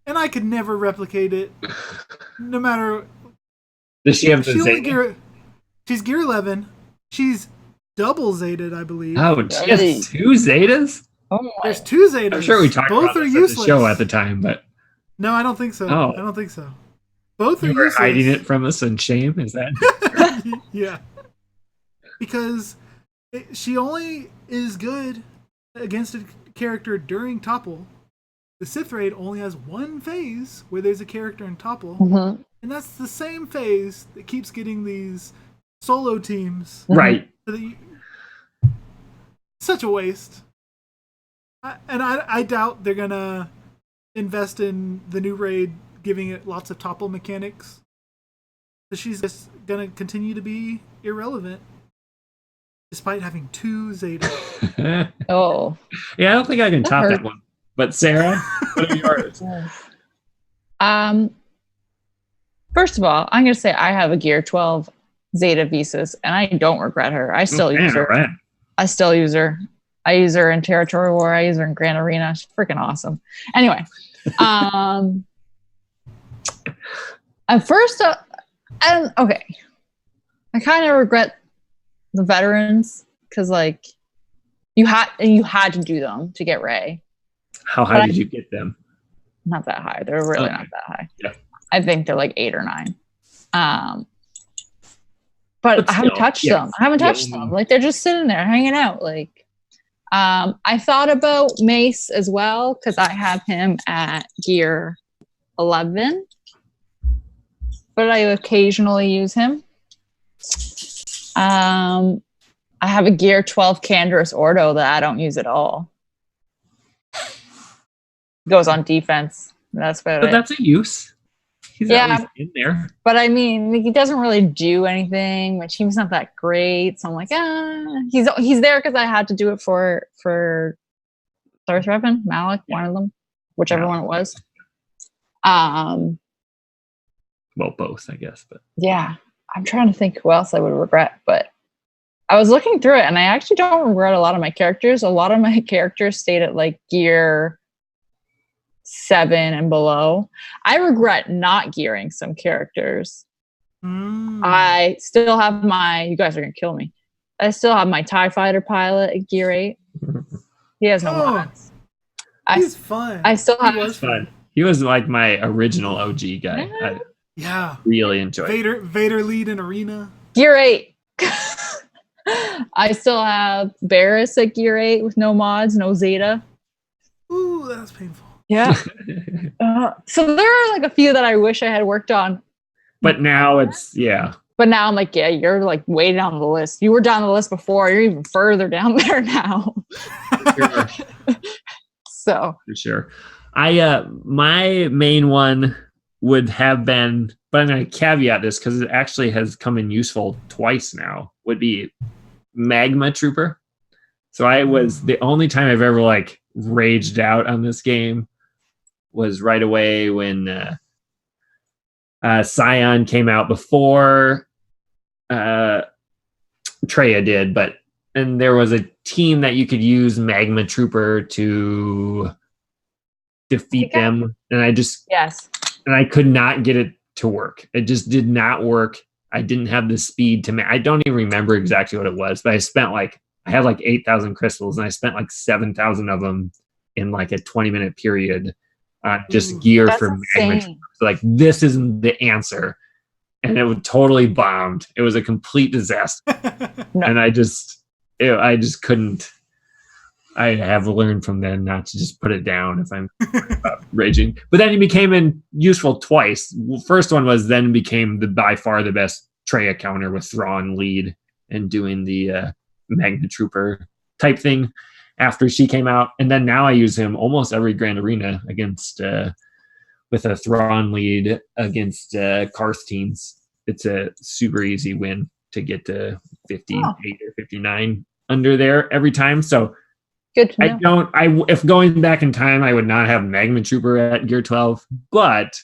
And I could never replicate it. No matter... Does she have the Zeta? She's gear 11. She's double Zetaed, I believe. Oh, she has 2 Zetas? Oh, there's 2 Zetas. I'm sure we talked Both about are this useless. at the show at the time, but... No, I don't think so. Oh. I don't think so. Both are you were useless. hiding it from us in shame, is that? Yeah. Because she only is good against a character during Topple. The Sith Raid only has one phase where there's a character in Topple. Mm-hmm. And that's the same phase that keeps getting these solo teams. Right. Such a waste. I doubt they're going to invest in the new raid, giving it lots of Topple mechanics. So she's just going to continue to be irrelevant, despite having 2 Zetas. Oh. Yeah, I don't think I can top that one. But Sarah, what are yours? First of all, I'm going to say I have a Gear 12 Zeta Visas, and I don't regret her. I still use her. Right. I still use her. I use her in Territory War. I use her in Grand Arena. She's freaking awesome. Anyway, at first, okay, I kind of regret the veterans because, like, you had to do them to get Rey. How high did you get them? Not that high. They're really not that high. Yeah. I think they're like 8 or 9. But I haven't touched them. I haven't touched them. Like, they're just sitting there hanging out. Like, I thought about Mace as well because I have him at gear 11, but I occasionally use him. I have a Gear 12 Canderous Ordo that I don't use at all. Goes on defense. That's about But it. that's a use. He's at least in there. But I mean, he doesn't really do anything. My team's not that great, so I'm like, he's there because I had to do it for Thirst Revan, Malik, one of them, whichever one it was. Well, both, I guess. But yeah, I'm trying to think who else I would regret, but I was looking through it, and I actually don't regret a lot of my characters. A lot of my characters stayed at like Gear 7 and below. I regret not gearing some characters. I still have you guys are gonna kill me. I still have my TIE fighter pilot at Gear 8. He has no mods. He's fun. I still have. He was fun. He was like my original OG guy. I really enjoyed Vader lead in arena. Gear 8. I still have Barris at Gear 8 with no mods, no Zeta. Ooh, that's painful. Yeah. So there are like a few that I wish I had worked on. But now But now I'm like, you're like way down the list. You were down the list before. You're even further down there now. Sure. So. For sure. My main one would have been, but I'm going to caveat this because it actually has come in useful twice now, would be Magma Trooper. So I was, the only time I've ever like raged out on this game was right away when Scion came out before Traya did, and there was a team that you could use Magma Trooper to defeat them, and I could not get it to work. It just did not work. I didn't have the speed to I don't even remember exactly what it was, but I had like 8,000 crystals, and I spent like 7,000 of them in like a 20-minute period on just gear for Magma Trooper. So like, this isn't the answer. And it would totally bombed. It was a complete disaster. And I just couldn't. I have learned from then not to just put it down if I'm raging. But then it became useful twice. First one was then became by far the best Traya counter with Thrawn lead and doing the Magna Trooper type thing after she came out. And then now I use him almost every Grand Arena against with a Thrawn lead against Karth teams. It's a super easy win to get to 58 or 59 under there every time. So good to know. If going back in time, I would not have Magma Trooper at Gear 12, but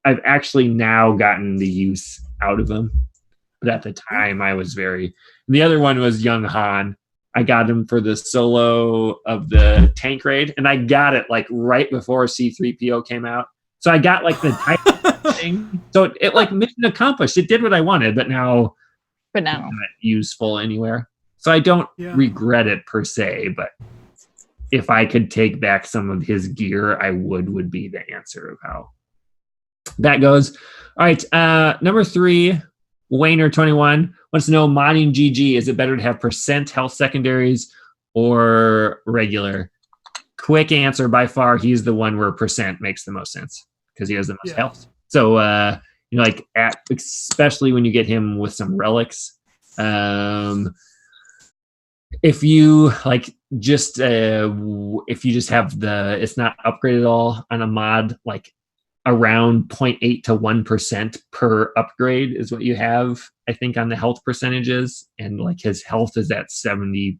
I've actually now gotten the use out of him. But at the time, I was the other one was Young Han. I got him for the solo of the tank raid, and I got it like right before C-3PO came out. So I got like the type thing. So it like mission accomplished. It did what I wanted, but now it's not useful anywhere. So I don't regret it per se, but if I could take back some of his gear, I would be the answer of how that goes. All right. Number 3, Wayner21 wants to know, modding GG, is it better to have % health secondaries or regular? Quick answer, by far, he's the one where % makes the most sense because he has the most health. So, like especially when you get him with some relics, if you like just if you just have it's not upgraded at all on a mod, like around 0.8 to 1% per upgrade is what you have, I think, on the health percentages, and like his health is at 70%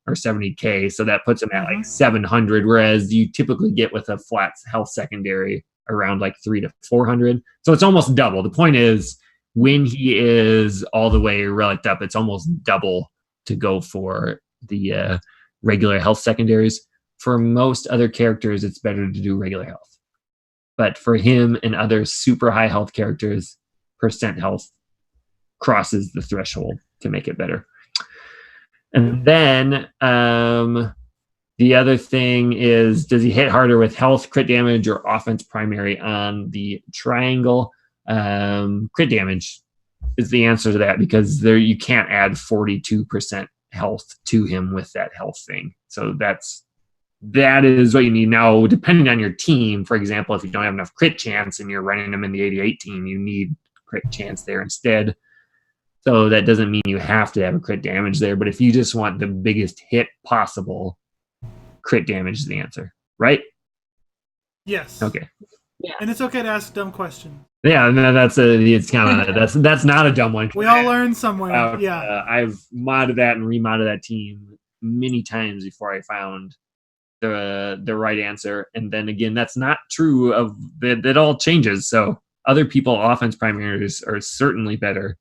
or 70k, so that puts him at like 700, whereas you typically get with a flat health secondary around like 300 to 400. So it's almost double. The point is, when he is all the way reliced up, it's almost double to go for the regular health secondaries. For most other characters, it's better to do regular health. But for him and other super high health characters, % health crosses the threshold to make it better. And then the other thing is, does he hit harder with health, crit damage, or offense primary on the triangle? Crit damage is the answer to that, because you can't add 42% health to him with that health thing. So that is what you need. Now, depending on your team, for example, if you don't have enough crit chance and you're running them in the 88 team, you need crit chance there instead. So that doesn't mean you have to have a crit damage there, but if you just want the biggest hit possible, crit damage is the answer, right? Yes. Okay. Yeah. And it's okay to ask dumb questions. Yeah, no, it's kind of that's not a dumb one. We all learn somewhere. I've modded that and remodded that team many times before I found the right answer, and then again, that's not true of that. It all changes. So other people offense primaries are certainly better,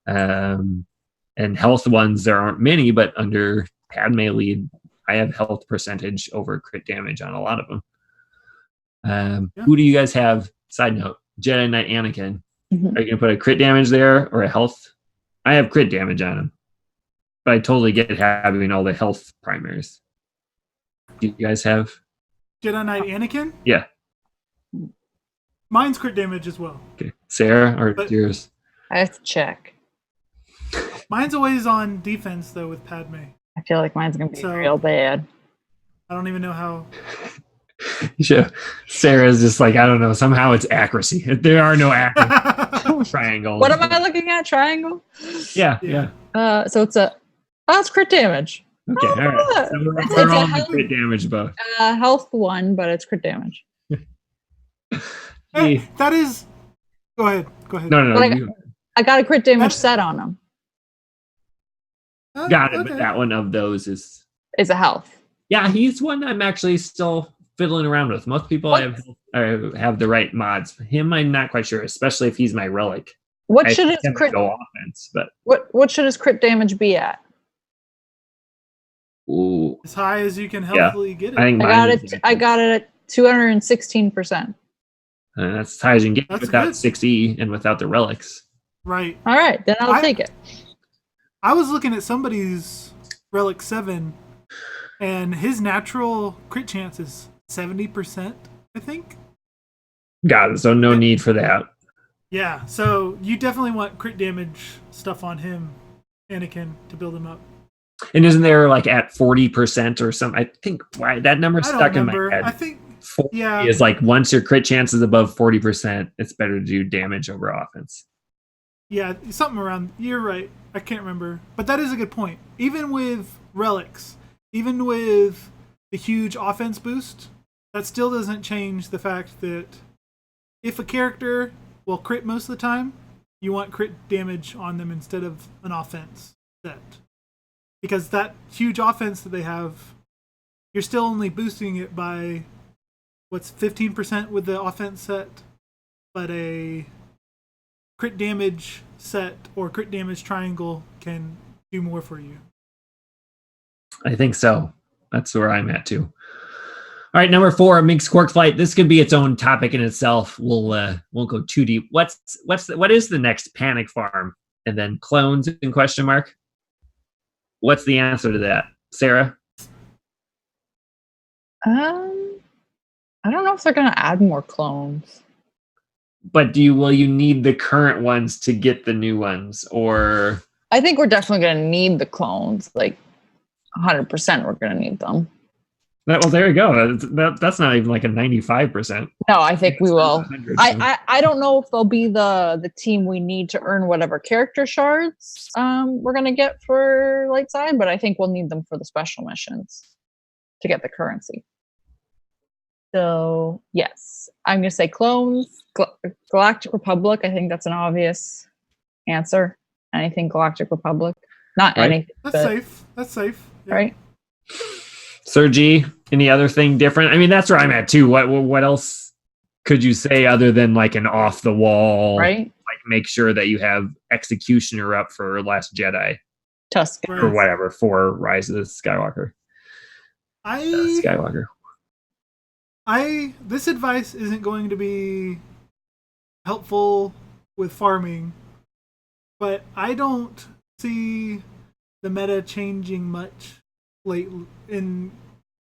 and health ones there aren't many, but under Padme lead, I have health percentage over crit damage on a lot of them. Who do you guys have? Side note: Jedi Knight Anakin. Mhm. Are you gonna put a crit damage there or a health? I have crit damage on him, but I totally get having all the health primaries. Do you guys have Jedi Knight Anakin? Yeah. Mine's crit damage as well. Okay, Sarah or yours? I have to check. Mine's always on defense though with Padme. I feel like mine's gonna be real bad. I don't even know how. Sarah's just like, I don't know. Somehow it's accuracy. There are no accurate triangles. What am I looking at? Triangle? Yeah. So it's crit damage. Okay, all right. So we're on the crit damage both. Health 1, but it's crit damage. Hey, that is. Go ahead. No. I got a crit damage set on him. Got it, but that one of those is a health. Yeah, he's one I'm actually still fiddling around with. Most people have the right mods. Him, I'm not quite sure, especially if he's my relic. What should his crit go offense? But what should his crit damage be at? Ooh, as high as you can healthily get it. I got it at 216%. That's as high as you can get without 6E and without the relics. Right. All right, then I'll take it. I was looking at somebody's Relic 7, and his natural crit chance is 70%, I think. Got it. So no need for that. Yeah, so you definitely want crit damage stuff on him, Anakin, to build him up. And isn't there like at 40% or something? I think that number's stuck in my head. I think 40 is like once your crit chance is above 40%, it's better to do damage over offense. Yeah, something around. You're right. I can't remember, but that is a good point. Even with relics, even with the huge offense boost, that still doesn't change the fact that if a character will crit most of the time, you want crit damage on them instead of an offense set. Because that huge offense that they have, you're still only boosting it by, 15% with the offense set? But a crit damage set or crit damage triangle can do more for you. I think so. That's where I'm at too. All right, number 4, Mink's Quark Flight. This could be its own topic in itself. Won't go too deep. What is the next panic farm? And then clones in question mark. What's the answer to that, Sarah? I don't know if they're gonna add more clones. But will you need the current ones to get the new ones, or? I think we're definitely gonna need the clones. Like 100%, we're gonna need them. Well, there you go. That's not even like a 95%. No, I think we will. I don't know if they'll be the team we need to earn whatever character shards we're gonna get for light side, but I think we'll need them for the special missions to get the currency. So yes, I'm gonna say clones. Galactic Republic. I think that's an obvious answer. Anything Galactic Republic, not right. anything. That's safe. Yeah. Right. Sergi, any other thing different? I mean, that's where I'm at too. What else could you say other than like an off the wall? Right. Like make sure that you have Executioner up for Last Jedi, Tusken, or whatever for Rise of the Skywalker. This advice isn't going to be helpful with farming, but I don't see the meta changing much lately.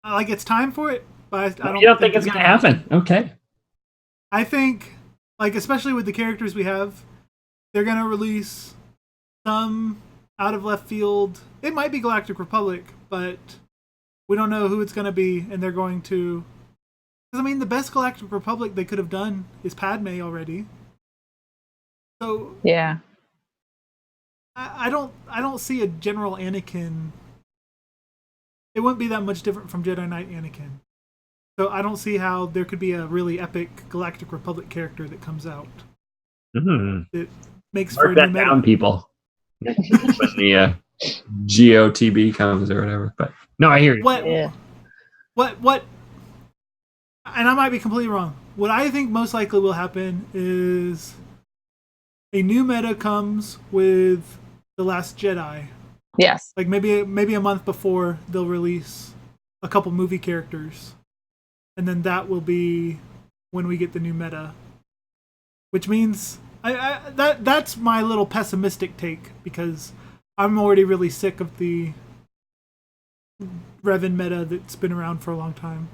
It's time for it, but I don't. You don't think it's going to happen? Okay. I think, especially with the characters we have, they're going to release some out of left field. It might be Galactic Republic, but we don't know who it's going to be, and they're going to. Because, the best Galactic Republic they could have done is Padme already. So yeah. I don't see a General Anakin. It wouldn't be that much different from Jedi Knight Anakin. So I don't see how there could be a really epic Galactic Republic character that comes out. That makes Mark for a that new meta. down, people. When the GOTB comes or whatever. But no, I hear you. What? And I might be completely wrong. What I think most likely will happen is a new meta comes with The Last Jedi. Yes. Like maybe a month before they'll release a couple movie characters, and then that will be when we get the new meta. Which means that's my little pessimistic take, because I'm already really sick of the Revan meta that's been around for a long time.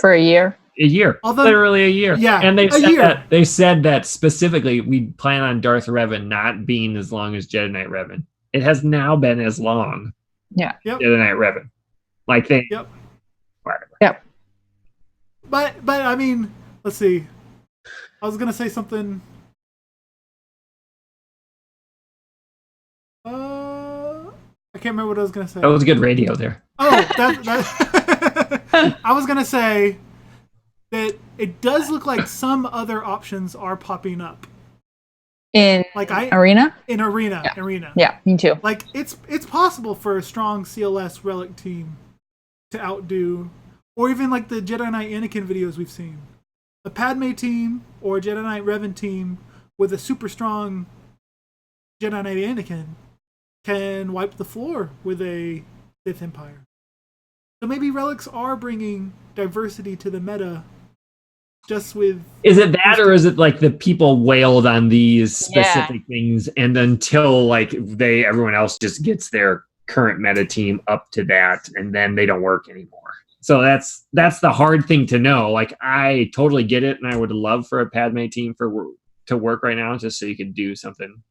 For a year. A year. Although, literally a year. Yeah. And they said that specifically we plan on Darth Revan not being as long as Jedi Knight Revan. It has now been as long. Yeah. Yep. Jedi Knight Revan. Like they. Yep. Whatever. Yep. But I mean, let's see. I was gonna say something. I can't remember what I was gonna say. That was good radio there. Oh, I was gonna say that it does look like some other options are popping up. In like Arena? In Arena. Yeah. Arena. Yeah, me too. Like it's possible for a strong CLS Relic team to outdo, or even like the Jedi Knight Anakin videos we've seen. A Padme team or a Jedi Knight Revan team with a super strong Jedi Knight Anakin can wipe the floor with a Sith Empire. So maybe Relics are bringing diversity to the meta. Just with, is it that, or is it like the people wailed on these specific things, and until like everyone else just gets their current meta team up to that, and then they don't work anymore? So that's the hard thing to know. Like I totally get it, and I would love for a Padme team to work right now, just so you could do something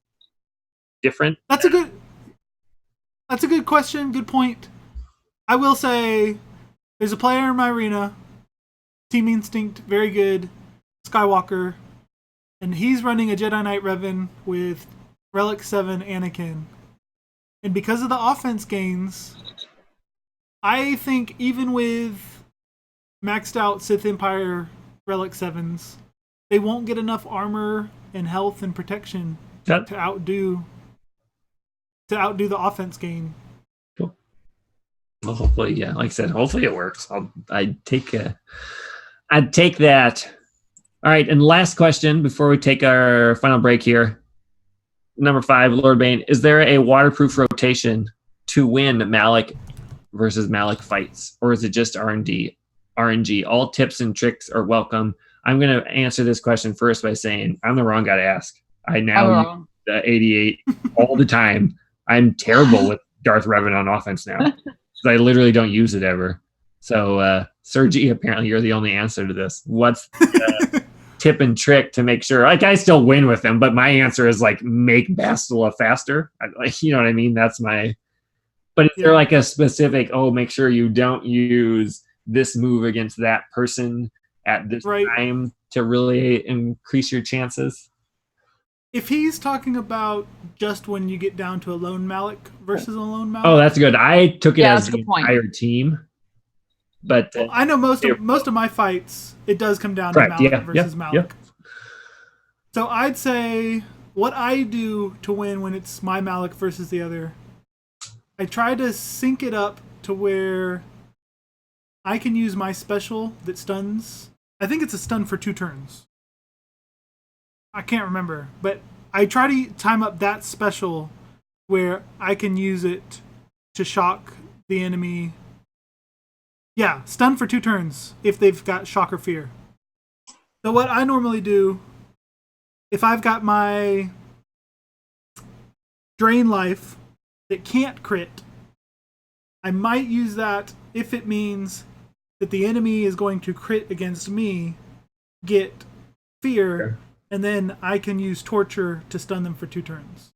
different. That's a good question. Good point. I will say, there's a player in my arena. Team Instinct, very good. Skywalker. And he's running a Jedi Knight Revan with Relic 7 Anakin. And because of the offense gains, I think even with maxed out Sith Empire Relic 7s, they won't get enough armor and health and protection to outdo the offense gain. Cool. Well, hopefully, yeah. Like I said, hopefully it works. I'd take that. All right, and last question before we take our final break here. Number 5, Lord Bane. Is there a waterproof rotation to win Malik versus Malik fights, or is it just RNG? All tips and tricks are welcome. I'm going to answer this question first by saying I'm the wrong guy to ask. I now use the 88 all the time. I'm terrible with Darth Revan on offense now. I literally don't use it ever. So, Sergi, apparently you're the only answer to this. What's the tip and trick to make sure? Like, I still win with them, but my answer is like make Bastila faster. You know what I mean? That's my. But is there like a specific? Oh, make sure you don't use this move against that person at this time to really increase your chances. If he's talking about just when you get down to a lone Malik versus a lone Malik. Oh, that's good. I took it as the entire team. But I know most of my fights, it does come down to Malik versus Malik. Yeah. So I'd say what I do to win when it's my Malik versus the other, I try to sync it up to where I can use my special that stuns. I think it's a stun for 2 turns. I can't remember, but I try to time up that special where I can use it to shock the enemy. Yeah, stun for 2 turns if they've got shock or fear. So what I normally do, if I've got my drain life that can't crit, I might use that if it means that the enemy is going to crit against me, get fear, and then I can use torture to stun them for 2 turns.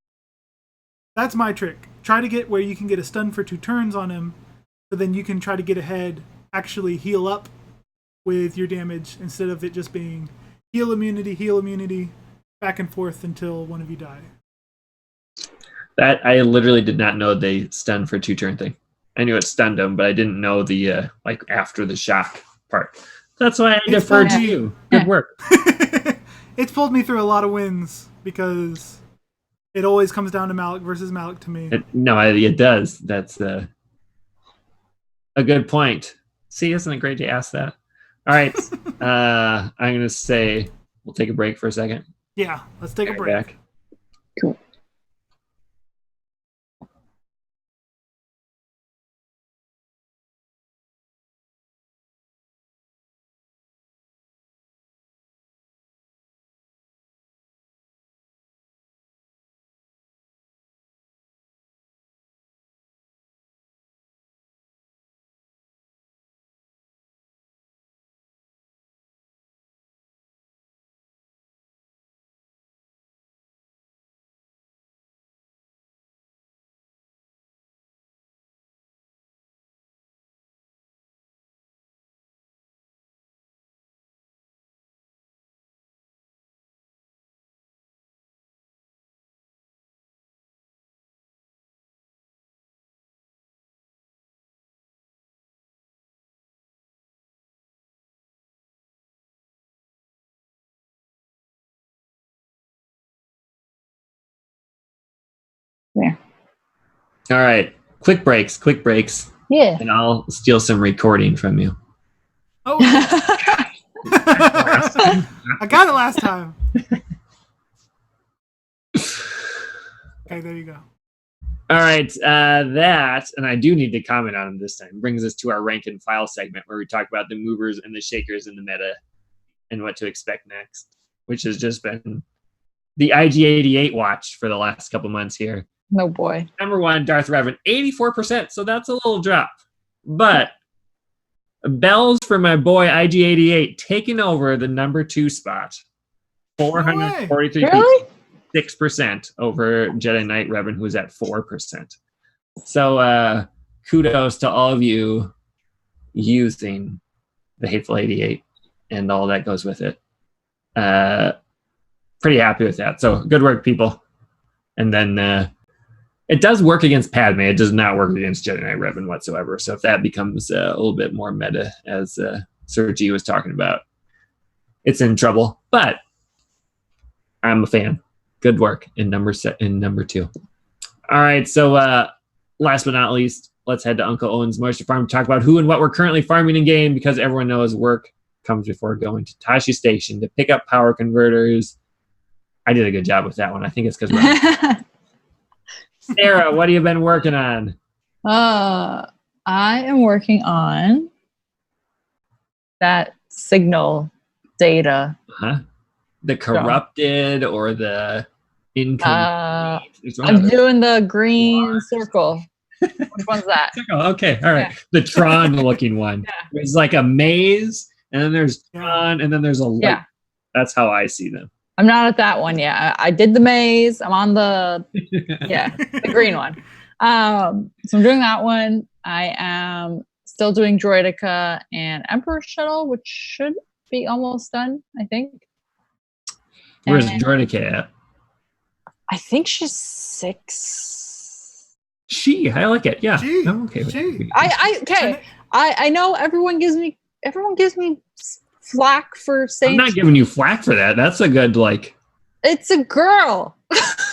That's my trick. Try to get where you can get a stun for 2 turns on him, so then you can try to get ahead, actually heal up with your damage, instead of it just being heal immunity, back and forth until one of you die. That I literally did not know they stun for 2-turn thing. I knew it stunned them, but I didn't know the like after the shock part. That's why I deferred to you. Good work. It's pulled me through a lot of wins because it always comes down to Malik versus Malik to me. It does. That's a good point. See, isn't it great to ask that? All right. I'm going to say we'll take a break for a second. Yeah, let's take a break. Back. Cool. Yeah. All right. Quick breaks. Yeah. And I'll steal some recording from you. Oh, I got it last time. Okay, there you go. All right, that, and I do need to comment on them this time, brings us to our rank and file segment where we talk about the movers and the shakers in the meta and what to expect next, which has just been the IG88 watch for the last couple months here. No boy. Number 1, Darth Revan, 84%, so that's a little drop. But bells for my boy IG88 taking over the number 2 spot. 443 people. Really? 6% over Jedi Knight Revan, who's at 4%. So kudos to all of you using the Hateful 88 and all that goes with it. Pretty happy with that. So good work, people. And then it does work against Padme. It does not work against Jedi Knight Revan whatsoever. So if that becomes a little bit more meta, as Sir G was talking about, it's in trouble. But I'm a fan. Good work in number 2. All right, so last but not least, let's head to Uncle Owen's Moisture Farm to talk about who and what we're currently farming in game, because everyone knows work comes before going to Tashi Station to pick up power converters. I did a good job with that one. I think it's because Sarah, what have you been working on? I am working on that signal data. Huh? The corrupted or the incomplete? I'm doing the green circle. Which one's that? Okay, all right. Yeah. The Tron looking one. Yeah. There's like a maze, and then there's Tron, and then there's a light. Yeah. That's how I see them. I'm not at that one yet. I did the maze. I'm on the the green one. So I'm doing that one. I am still doing Droidica and Emperor Shuttle, which should be almost done, I think. Where's Droidica at? I think she's 6. I like it. Yeah. I'm okay with it. I know everyone gives me flack for saying. I'm not giving you flack for that. That's a good It's a girl.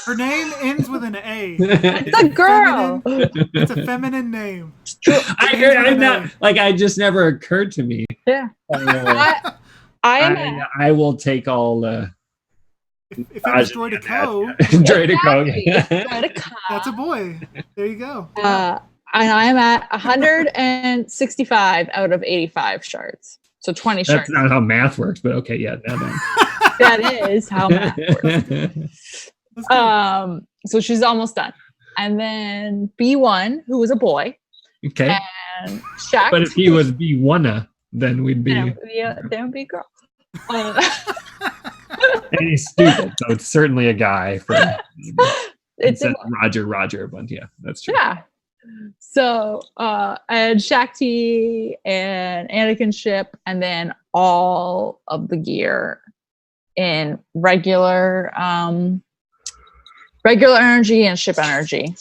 Her name ends with an A. It's a girl. It's a feminine name. I'm not I just never occurred to me. Yeah. I will take all. If it was Droidico, Droidica. That's a boy. There you go. And I am at 165 out of 85 shards. So 20 shards. That's not how math works, but okay, yeah. That is how math works. So she's almost done. And then B1, who was a boy. Okay. And Shaq. But if he was B1, then we'd be. Yeah, then would be a girl. And he's stupid, so it's certainly a guy. It's Roger, but yeah, that's true. Yeah. So I had Shakti and Anakin ship, and then all of the gear in regular Regular energy and ship energy.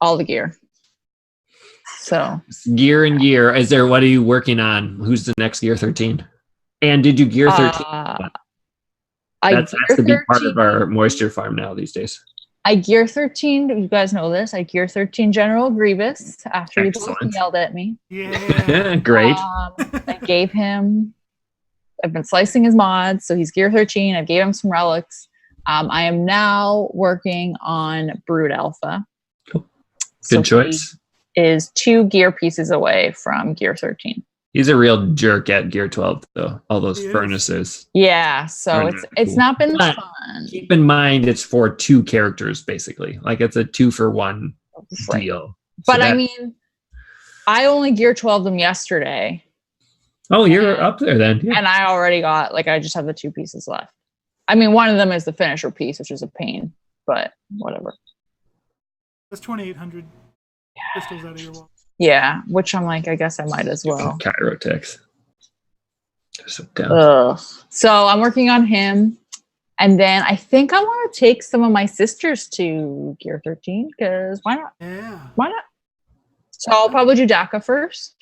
All the gear. So Gear and gear. What are you working on? Who's the next Gear 13? And did you Gear 13? That's the big part of our moisture farm now these days. I Gear 13, you guys know this, I Gear 13 General Grievous after you both yelled at me. Yeah. Great. I gave him, I've been slicing his mods, so he's Gear 13. I gave him some relics. I am now working on Brood Alpha. Cool. Good choice. He is 2 gear pieces away from Gear 13. He's a real jerk at Gear 12, though. All those furnaces. Yeah, so it's not been fun. Keep in mind, it's for 2 characters, basically. Like, it's a 2-for-1 deal. But I mean, I only Gear 12 them yesterday. Oh, you're up there then. Yeah. And I already got, I just have the 2 pieces left. I mean, one of them is the finisher piece, which is a pain, but whatever. That's 2,800 crystals out of your wall. Yeah, which I'm like, I guess I might as well. Chirotex. So down. So I'm working on him. And then I think I want to take some of my sisters to Gear 13, because why not? Yeah. Why not? So I'll probably do DACA first.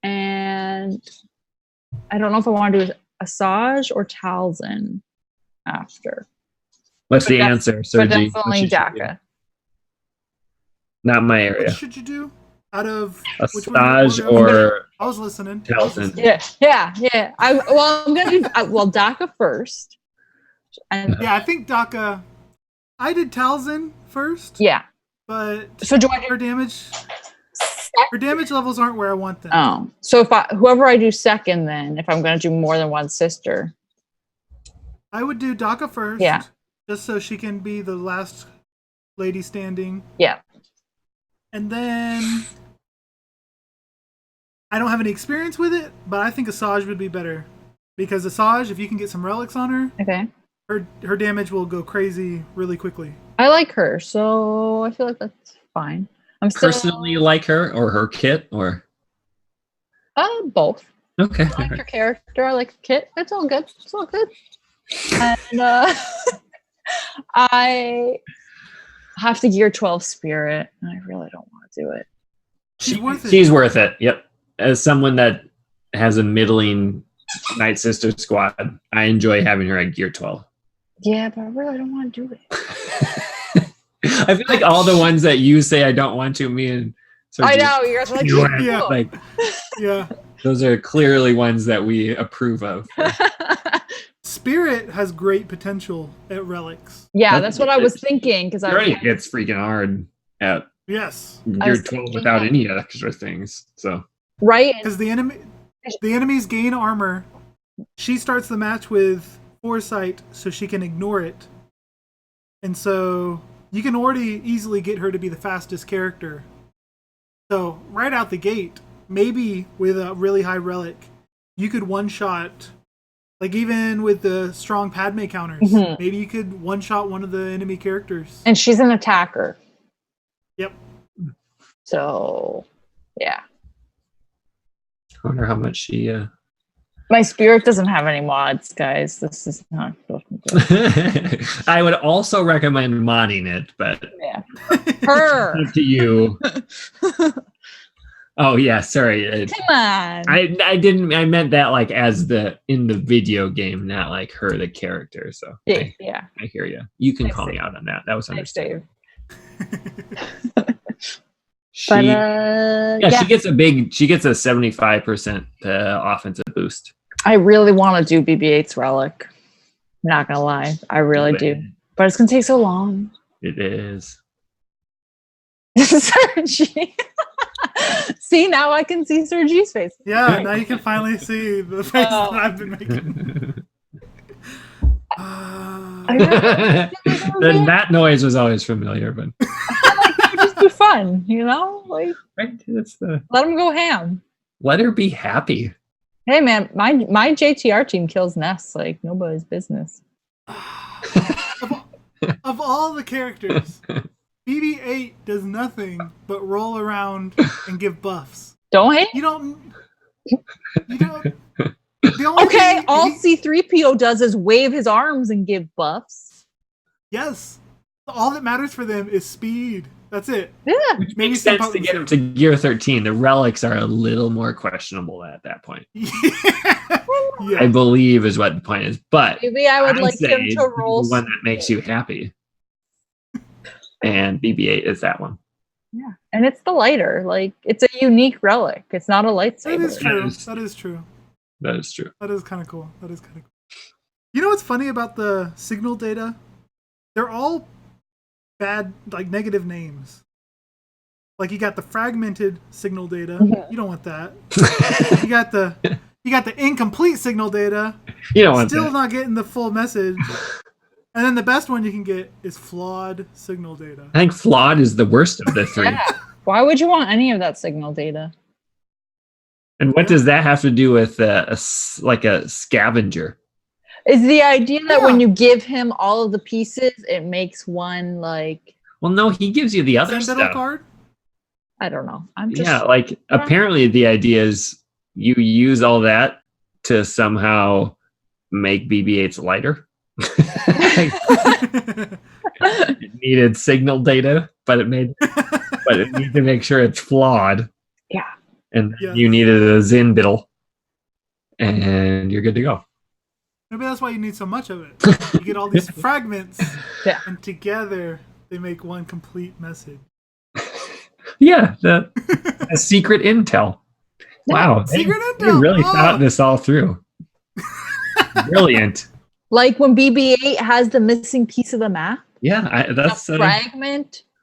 And I don't know if I want to do Asajj or Talzin after. What's the answer, Sergi? But definitely DACA. Not my area. What should you do? Out of Asajj or I was listening. Talzin. Yeah. I'm gonna do DACA first. And yeah, I think DACA. I did Talzin first. Yeah. But so do I do her damage? Her damage levels aren't where I want them. Oh, so if whoever I do second, then if I'm gonna do more than one sister, I would do DACA first. Yeah. Just so she can be the last lady standing. Yeah. And then I don't have any experience with it, but I think Asajj would be better. Because Asajj, if you can get some relics on her, okay, her damage will go crazy really quickly. I like her, so I feel like that's fine. I'm still personally like her or her kit or both. Okay. I like her character. I like her kit. It's all good. It's all good. And I have to Gear 12 Spirit, and I really don't want to do it. She's worth it. Yep. As someone that has a middling Night Sister squad, I enjoy having her at Gear 12. Yeah, but I really don't want to do it. I feel like all the ones that you say I don't want to, me and Sergi, I know, you guys are like, yeah. Those are clearly ones that we approve of. Spirit has great potential at Relics. Yeah, that's what I was thinking. Because it already gets freaking hard at Gear 12 without any extra things. So right, because the enemies gain armor. She starts the match with foresight, so she can ignore it, and so you can already easily get her to be the fastest character. So right out the gate, maybe with a really high relic, you could one-shot. Like, even with the strong Padme counters, maybe you could one-shot one of the enemy characters. And she's an attacker. Yep. So, yeah. I wonder how much she... My Spirit doesn't have any mods, guys. This is not... I would also recommend modding it, but... Yeah. Her! Up to you. Oh yeah, sorry. Come on. I didn't. I meant that like as in the video game, not like her, the character. So yeah, I hear you. You can call me out on that. That was understandable. She gets a 75% offensive boost. I really want to do BB-8's Relic. I'm not gonna lie, I really do, but it's gonna take so long. It is. Sergi. See, now I can see Sergi's face. Yeah, now you can finally see the face that I've been making. That noise was always familiar, but it would just be fun, you know? Like, right? let them go ham. Let her be happy. Hey, man, my JTR team kills nests like nobody's business. Of all the characters, BB-8 does nothing but roll around and give buffs. Don't hate. You don't. Okay, all C-3PO does is wave his arms and give buffs. Yes, All that matters for them is speed. That's it. Yeah. Which Maybe makes some sense to get potency. him to gear 13. The relics are a little more questionable at that point. Yeah. I believe is what the point is. But Maybe I would like say him to do roll. the one that makes you happy. And BB-8 is that one. Yeah, and it's the lighter. Like, it's a unique relic. It's not a lightsaber. That is true. Yes. That is true. That is true. That is kind of cool. That is kind of cool. You know what's funny about the signal data? They're all bad, like negative names. Like you got the fragmented signal data. You don't want that. You got the incomplete signal data. You don't want Still that. not getting the full message. And then the best one you can get is flawed signal data. I think flawed is the worst of the three. Yeah. Why would you want any of that signal data? And what does that have to do with like a scavenger? Is the idea that when Yeah. you give him all of the pieces, it makes one like Well, no, he gives you the other Sentinel stuff. card? I don't know. I'm just Yeah, like apparently the idea is you use all that to somehow make BB-8s lighter. It needed signal data, but it needed to make sure it's flawed. Yeah. And Yeah. you needed a Zin biddle, and you're good to go. Maybe that's why you need so much of it. You get all these fragments, Yeah. and together they make one complete message. Yeah, the secret intel. Wow, Secret they intel. really Oh. thought this all through. Brilliant. Like when BB-8 has the missing piece of the map, Yeah, that's the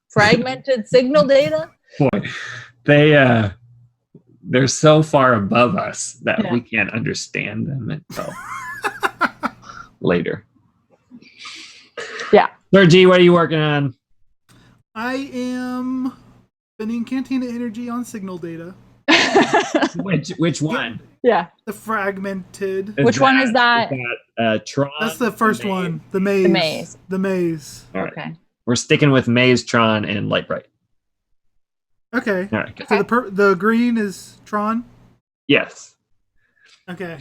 fragmented signal data. boy. They're so far above us that Yeah. we can't understand them until later. Yeah. Lord G, what are you working on? I am spending Cantina energy on signal data. Which one? Yeah. The fragmented. Which one is that? Tron. That's the first Maze? one. The maze. The maze. The maze. All right. Okay. We're sticking with Maze, Tron, and Light Bright. Okay. All right. Good. So the green is Tron. Yes. Okay.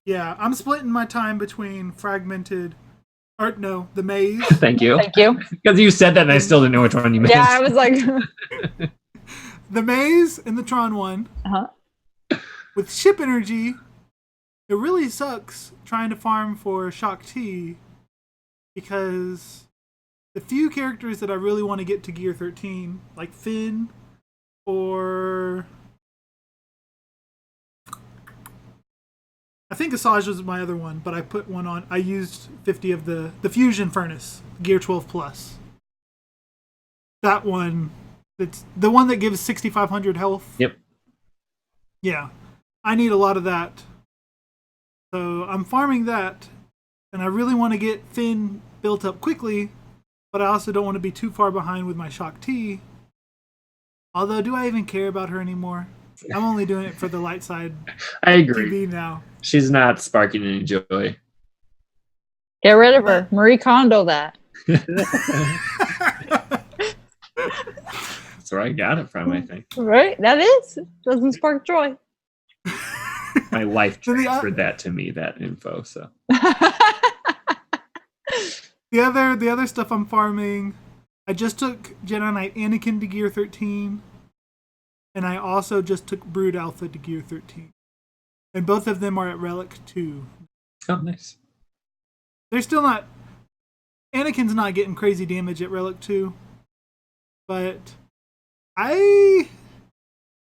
Yeah, I'm splitting my time between fragmented. Or no, the maze. Thank you. Thank you. Because you said that and I still didn't know which one you meant. Yeah, I was like, The maze and the Tron one. uh-huh. With ship energy, it really sucks trying to farm for Shock T because the few characters that I really want to get to Gear 13, like Finn or I think Asajj was my other one, but I put one on. I used 50 of the Fusion Furnace, Gear 12 Plus. That one, it's the one that gives 6,500 health. Yep. Yeah. I need a lot of that. So I'm farming that, and I really want to get Finn built up quickly, but I also don't want to be too far behind with my Shock T. Although, do I even care about her anymore? I'm only doing it for the light side I agree. TV now. She's not sparking any joy. Get rid of her. Marie Kondo that. That's where I got it from, I think. Right? That is. Doesn't spark joy. My wife So the- transferred that to me, that info. So The other stuff I'm farming, I just took Jedi Knight Anakin to Gear 13, and I also just took Brood Alpha to Gear 13. And both of them are at Relic 2. oh, nice. They're still not... Anakin's not getting crazy damage at Relic 2, but I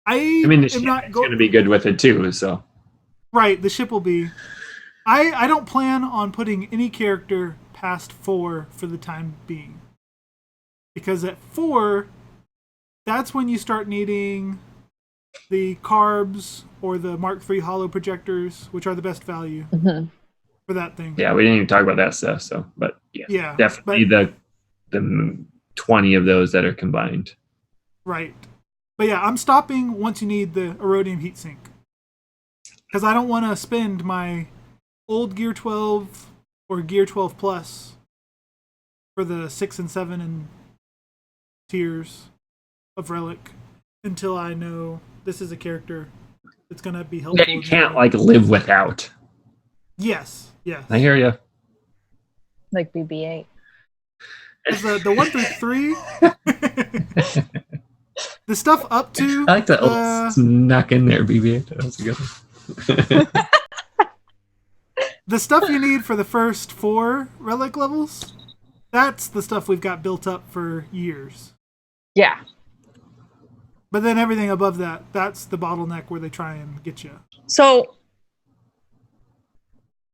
mean, the am not ship's going to be good with it too. So Right, the ship will be. I don't plan on putting any character past 4 for the time being. Because at 4, that's when you start needing the carbs or the Mark III holo projectors, which are the best value for that thing. yeah, we didn't even talk about that stuff. So, but yeah, Yeah, definitely the 20 of those that are combined. Right. But yeah, I'm stopping once you need the Erodium heatsink. Because I don't want to spend my old Gear 12 or Gear 12 Plus for the 6 and 7 and tiers of Relic until I know this is a character that's going to be helpful. Yeah, you can't like live without. Yes, yes. I hear you. Like BB-8. The 1 through 3, the stuff up to I like that little snuck in there, BB. That was a good one. the stuff you need for the first 4 relic levels. That's the stuff we've got built up for years. Yeah. But then everything above that, that's the bottleneck where they try and get you. So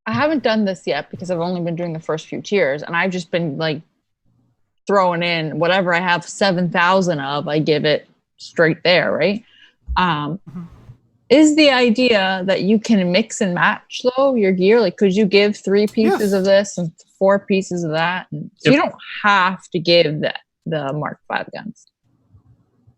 I haven't done this yet because I've only been doing the first few tiers, and I've just been like throwing in whatever I have 7,000 of, I give it straight there, right? Is the idea that you can mix and match though your gear? Like, could you give 3 pieces of this and 4 pieces of that? And so you don't have to give the Mark V guns.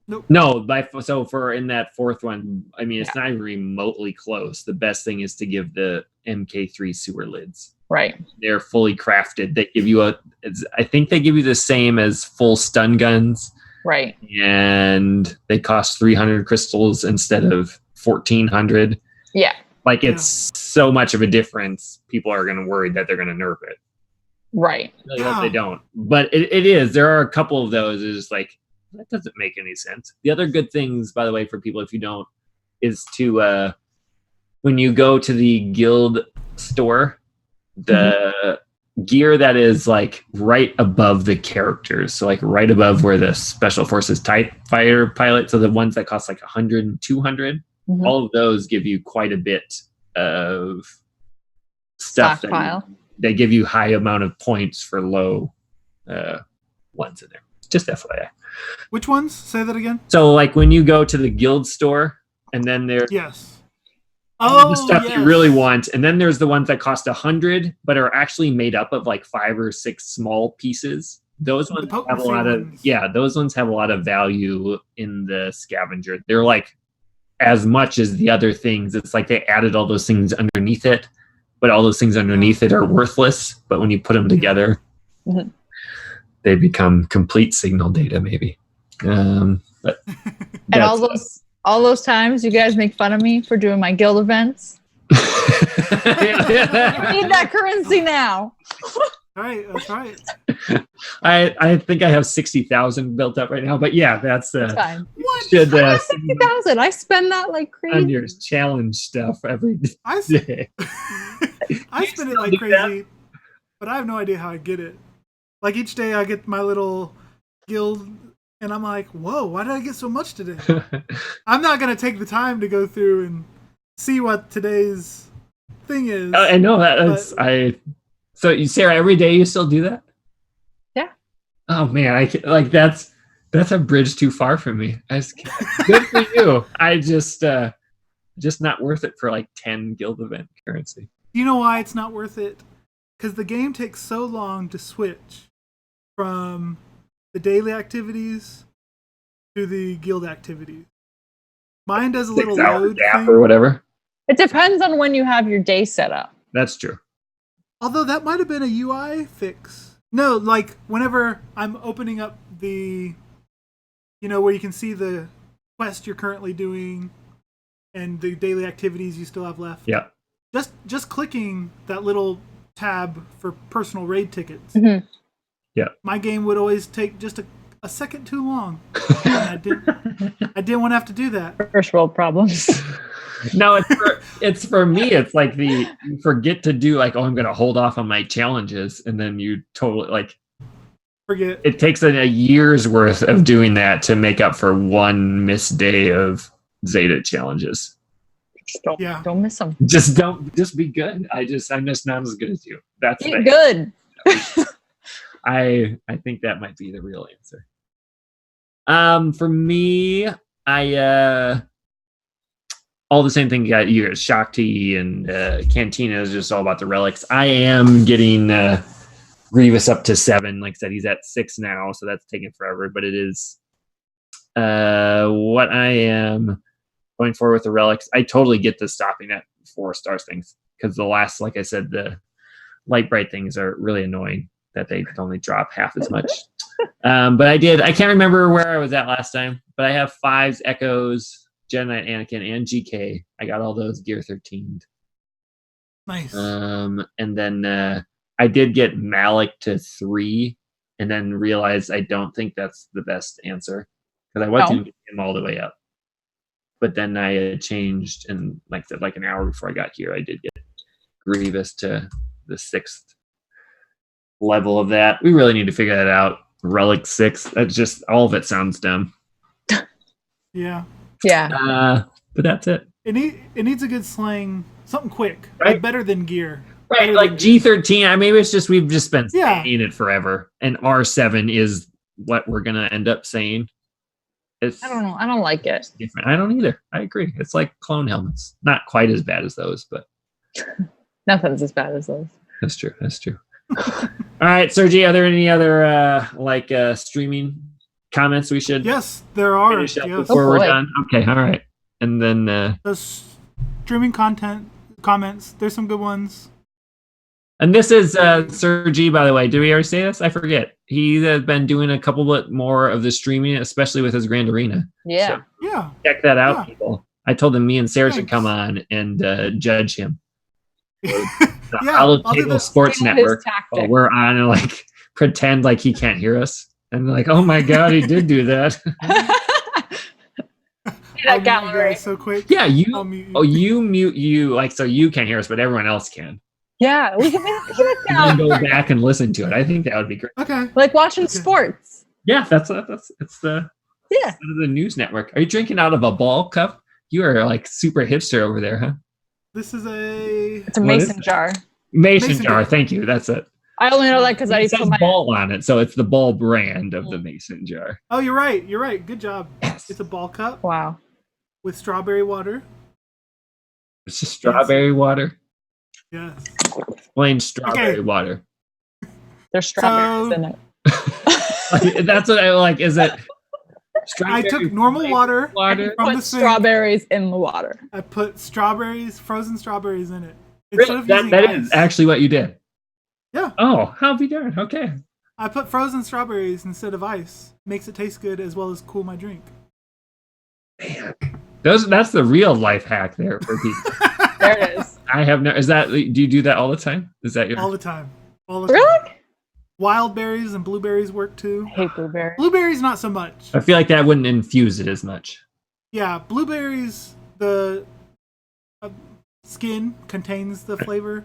Nope. No, so for in that 4th one, I mean, it's not even remotely close. The best thing is to give the MK3 sewer lids. Right. They're fully crafted. They give you I think they give you the same as full stun guns. Right. And they cost 300 crystals instead of 1,400. Yeah. Like, it's so much of a difference. People are going to worry that they're going to nerf it. Right. I really hope they don't. But it is. There are a couple of those. It's just like, that doesn't make any sense. The other good things, by the way, for people, if you don't, is to, when you go to the guild store, the gear that is like right above the characters, so like right above where the special forces TIE fighter pilot, so the ones that cost like 100 and 200, all of those give you quite a bit of stuff. They give you high amount of points for low ones in there. Just FYI. Which ones? Say that again. So like when you go to the guild store, and then there's the stuff you really want, and then there's the ones that cost 100 but are actually made up of like 5 or 6 small pieces. Those ones have a lot of those ones have a lot of value in the scavenger. They're like as much as the other things. It's like they added all those things underneath it, but all those things underneath it are worthless. But when you put them together, they become complete signal data, maybe. But and all those times you guys make fun of me for doing my guild events. I need that currency now. Right, that's right. I think I have 60,000 built up right now, but yeah, that's fine. What? 60,000. I spend that like crazy. On your challenge stuff every day. I spend it like crazy, but I have no idea how I get it. Like each day I get my little guild, and I'm like, whoa, why did I get so much today? I'm not going to take the time to go through and see what today's thing is. I know that. So, Sarah, every day you still do that? Yeah. Oh, man. That's a bridge too far for me. Good for you. I just not worth it for like 10 guild event currency. You know why it's not worth it? Because the game takes so long to switch from the daily activities to the guild activities. Mine does a little load gap or whatever. It depends on when you have your day set up. That's true. Although that might have been a UI fix. No, like whenever I'm opening up the, where you can see the quest you're currently doing and the daily activities you still have left. Yeah. Just clicking that little tab for personal raid tickets. Yeah. My game would always take just a second too long. And I didn't want to have to do that. First world problems. No, it's for me. It's like you forget to do like, I'm going to hold off on my challenges, and then you totally forget. It takes a year's worth of doing that to make up for one missed day of Zeta challenges. Don't miss them. Just be good. I'm just not as good as you. That's good. I think that might be the real answer. For me, I all the same thing you got you Shakti and Cantina is just all about the relics. I am getting Grievous up to 7. Like I said, he's at 6 now, so that's taking forever. But it is what I am going forward with the relics. I totally get the stopping at 4 stars things, because the last, like I said, the light bright things are really annoying that they can only drop half as much. But I can't remember where I was at last time, but I have 5s, Echoes, Jedi Knight Anakin, and GK. I got all those gear 13'd. Nice. And then I did get Malik to 3, and then realized I don't think that's the best answer because I wasn't going to get him all the way up. But then I had changed, and like an hour before I got here, I did get Grievous to the 6th level of that. We really need to figure that out. Relic 6. That's just all of it sounds dumb. Yeah. But that's it. It needs a good slang, something quick, Right. like better than gear. Right, Better like than G13. Maybe it's just we've just been Yeah. saying it forever, and R7 is what we're gonna end up saying. It's I don't know. I don't like it. different. I don't either. I agree. It's like clone helmets. Not quite as bad as those, but Nothing's as bad as those. that's true. That's true. All right, Sergi, are there any other streaming comments we should Yes, there are. finish up Yes. before Oh, we're boy. done? Okay, all right. And then The streaming content comments. There's some good ones. and this is Sergi, by the way. Did we ever say this? I forget. He has been doing a couple bit more of the streaming, especially with his Grand Arena. Yeah. So Yeah. check that out, Yeah. people. I told him me and Sarah should Thanks. come on and judge him. The Yeah, Hollow I'll do Table that. Sports His Network. tactic. We're on and like pretend like he can't hear us. And like, oh my god, he did do that. I'll that mute you gallery. guys so quick. Yeah, I'll you. mute you. Oh, you mute you like so you can't hear us, but everyone else can. Yeah, we can hit it And down. then go back and listen to it. I think that would be great. Okay. Like watching Okay. sports. Yeah, it's the Yeah. the news network. Are you drinking out of a ball cup? You are like super hipster over there, huh? This is It's a What is mason it? jar. Mason Mason jar. jar. Thank you. That's it. I only know that because I It used to says put my ball on it, so it's the ball brand of the mason jar. Oh, you're right. You're right. Good job. Yes. It's a ball cup wow. with strawberry water. It's just strawberry water. Yes. Plain strawberry Okay. water. There's strawberries in it. That's what I like. Is it? I Strawberry took normal water water. from the Put sink. strawberries in the water. I put strawberries, frozen strawberries in it. Really? That is actually what you did. Yeah. Oh, how be darned. Okay. I put frozen strawberries instead of ice. Makes it taste good as well as cool my drink. Man, that's the real life hack there for people. There it is. I have no. Is that? Do you do that all the time? Is that your? All the time. All the time. Really? Wild berries and blueberries work too. I hate blueberries. Blueberries not so much. I feel like that wouldn't infuse it as much. Yeah, blueberries, the skin contains the flavor,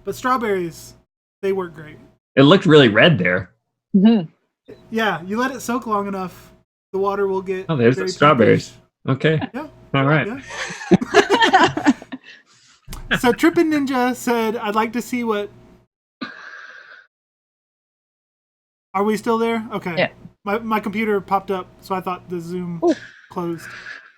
but strawberries, they work great. It looked really red there. Mhm. Yeah, you let it soak long enough, the water will get. Oh, there's the very strawberries. Okay. pinkish. Yeah. All right. Yeah. So Trippin' Ninja said, "I'd like to see what." Are we still there? Okay. Yeah. My computer popped up, so I thought the Zoom Ooh. closed.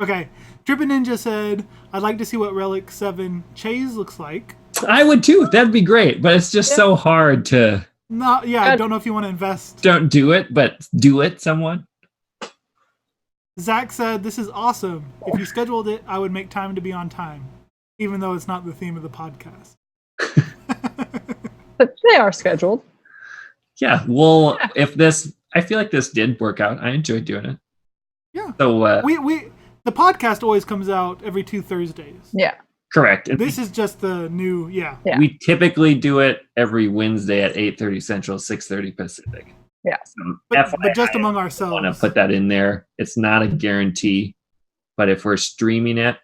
Okay. Trippin' Ninja said, "I'd like to see what Relic 7 Chase looks like." I would too. That'd be great. But it's just so hard to No, yeah, I Good. don't know if you want to invest. don't do it, but do it, someone. Zach said, "This is awesome. If you scheduled it, I would make time to be on time, even though it's not the theme of the podcast." But they are scheduled. Yeah. Well, if this, I feel like this did work out. I enjoyed doing it. Yeah. So The podcast always comes out every 2 Thursdays. Yeah. correct. And This is just the new, yeah. Yeah. we typically do it every Wednesday at 8:30 Central, 6:30 Pacific. Yeah. So But just FYI, among I ourselves. want to put that in there. It's not a guarantee, but if we're streaming it,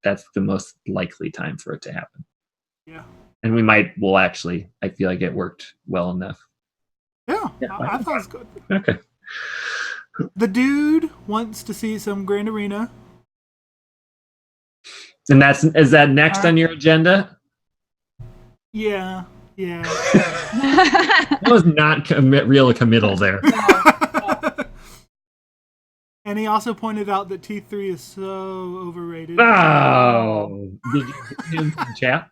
that's the most likely time for it to happen. Yeah. And we'll actually, I feel like it worked well enough. Yeah, Yeah, I thought it was good. Okay. The dude wants to see some Grand Arena. And is that next on your agenda? Yeah. That was not real committal there. And he also pointed out that T3 is so overrated. Oh, did you get him in chat?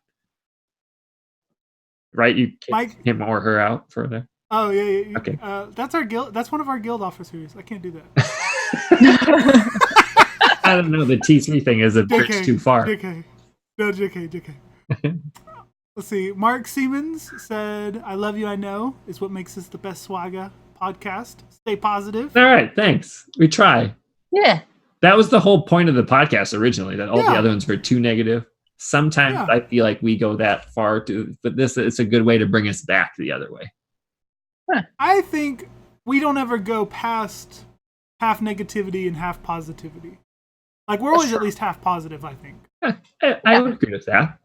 Right, you kicked Mike- him or her out further. Oh, yeah. Okay. That's our guild. That's one of our guild officers. I can't do that. I don't know. The T3 thing is a bridge too far. JK. No, JK. Let's see. Mark Siemens said, "I love you, I know, is what makes this the best Swagga podcast. Stay positive." All right, thanks. We try. Yeah. That was the whole point of the podcast originally, that all the Yeah. other ones were too negative. Sometimes Yeah. I feel like we go that far too, but it's a good way to bring us back the other way. I think we don't ever go past half negativity and half positivity. Like, we're always at least half positive, I think. I would agree with that.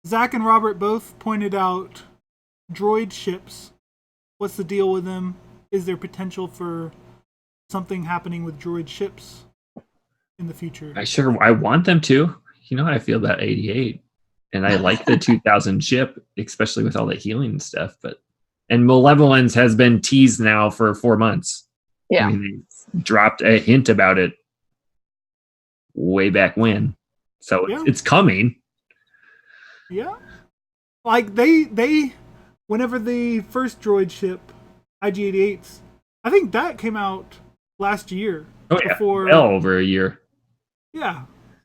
Zach and Robert both pointed out droid ships. What's the deal with them? Is there potential for something happening with droid ships in the future? I want them to. You know how I feel about 88. And I like the 2000 ship, especially with all the healing stuff. And Malevolence has been teased now for 4 months. Yeah. I mean, they dropped a hint about it way back when. So it's coming. Yeah. Like, they whenever the first droid ship, IG-88s, I think that came out last year. Oh, yeah. Well over a year. Yeah.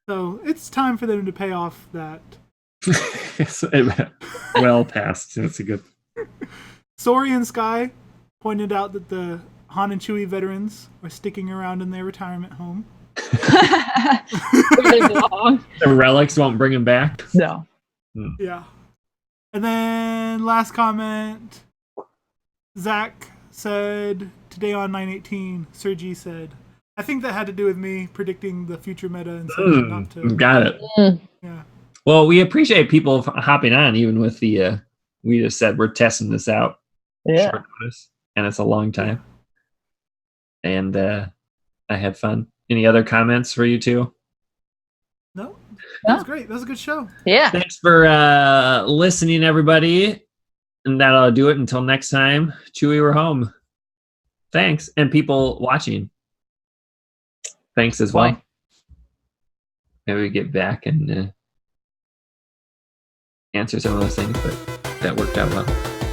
So it's time for them to pay off that. Well past. That's a good. Saurian Sky pointed out that the Han and Chewie veterans are sticking around in their retirement home. The relics won't bring them back? No. Yeah. And then last comment, Zach said, today on 9/18, Sir G said, I think that had to do with me predicting the future meta and saying not to. Got it. Yeah. Well, we appreciate people hopping on, even with the, we just said we're testing this out. Yeah. Short notice, and it's a long time. And I had fun. Any other comments for you two? No. That was great. That was a good show. Yeah. Thanks for listening, everybody. And that'll do it until next time. Chewie, we're home. Thanks. And people watching. Thanks as well. Bye. Maybe we get back and answer some of those things, but that worked out well.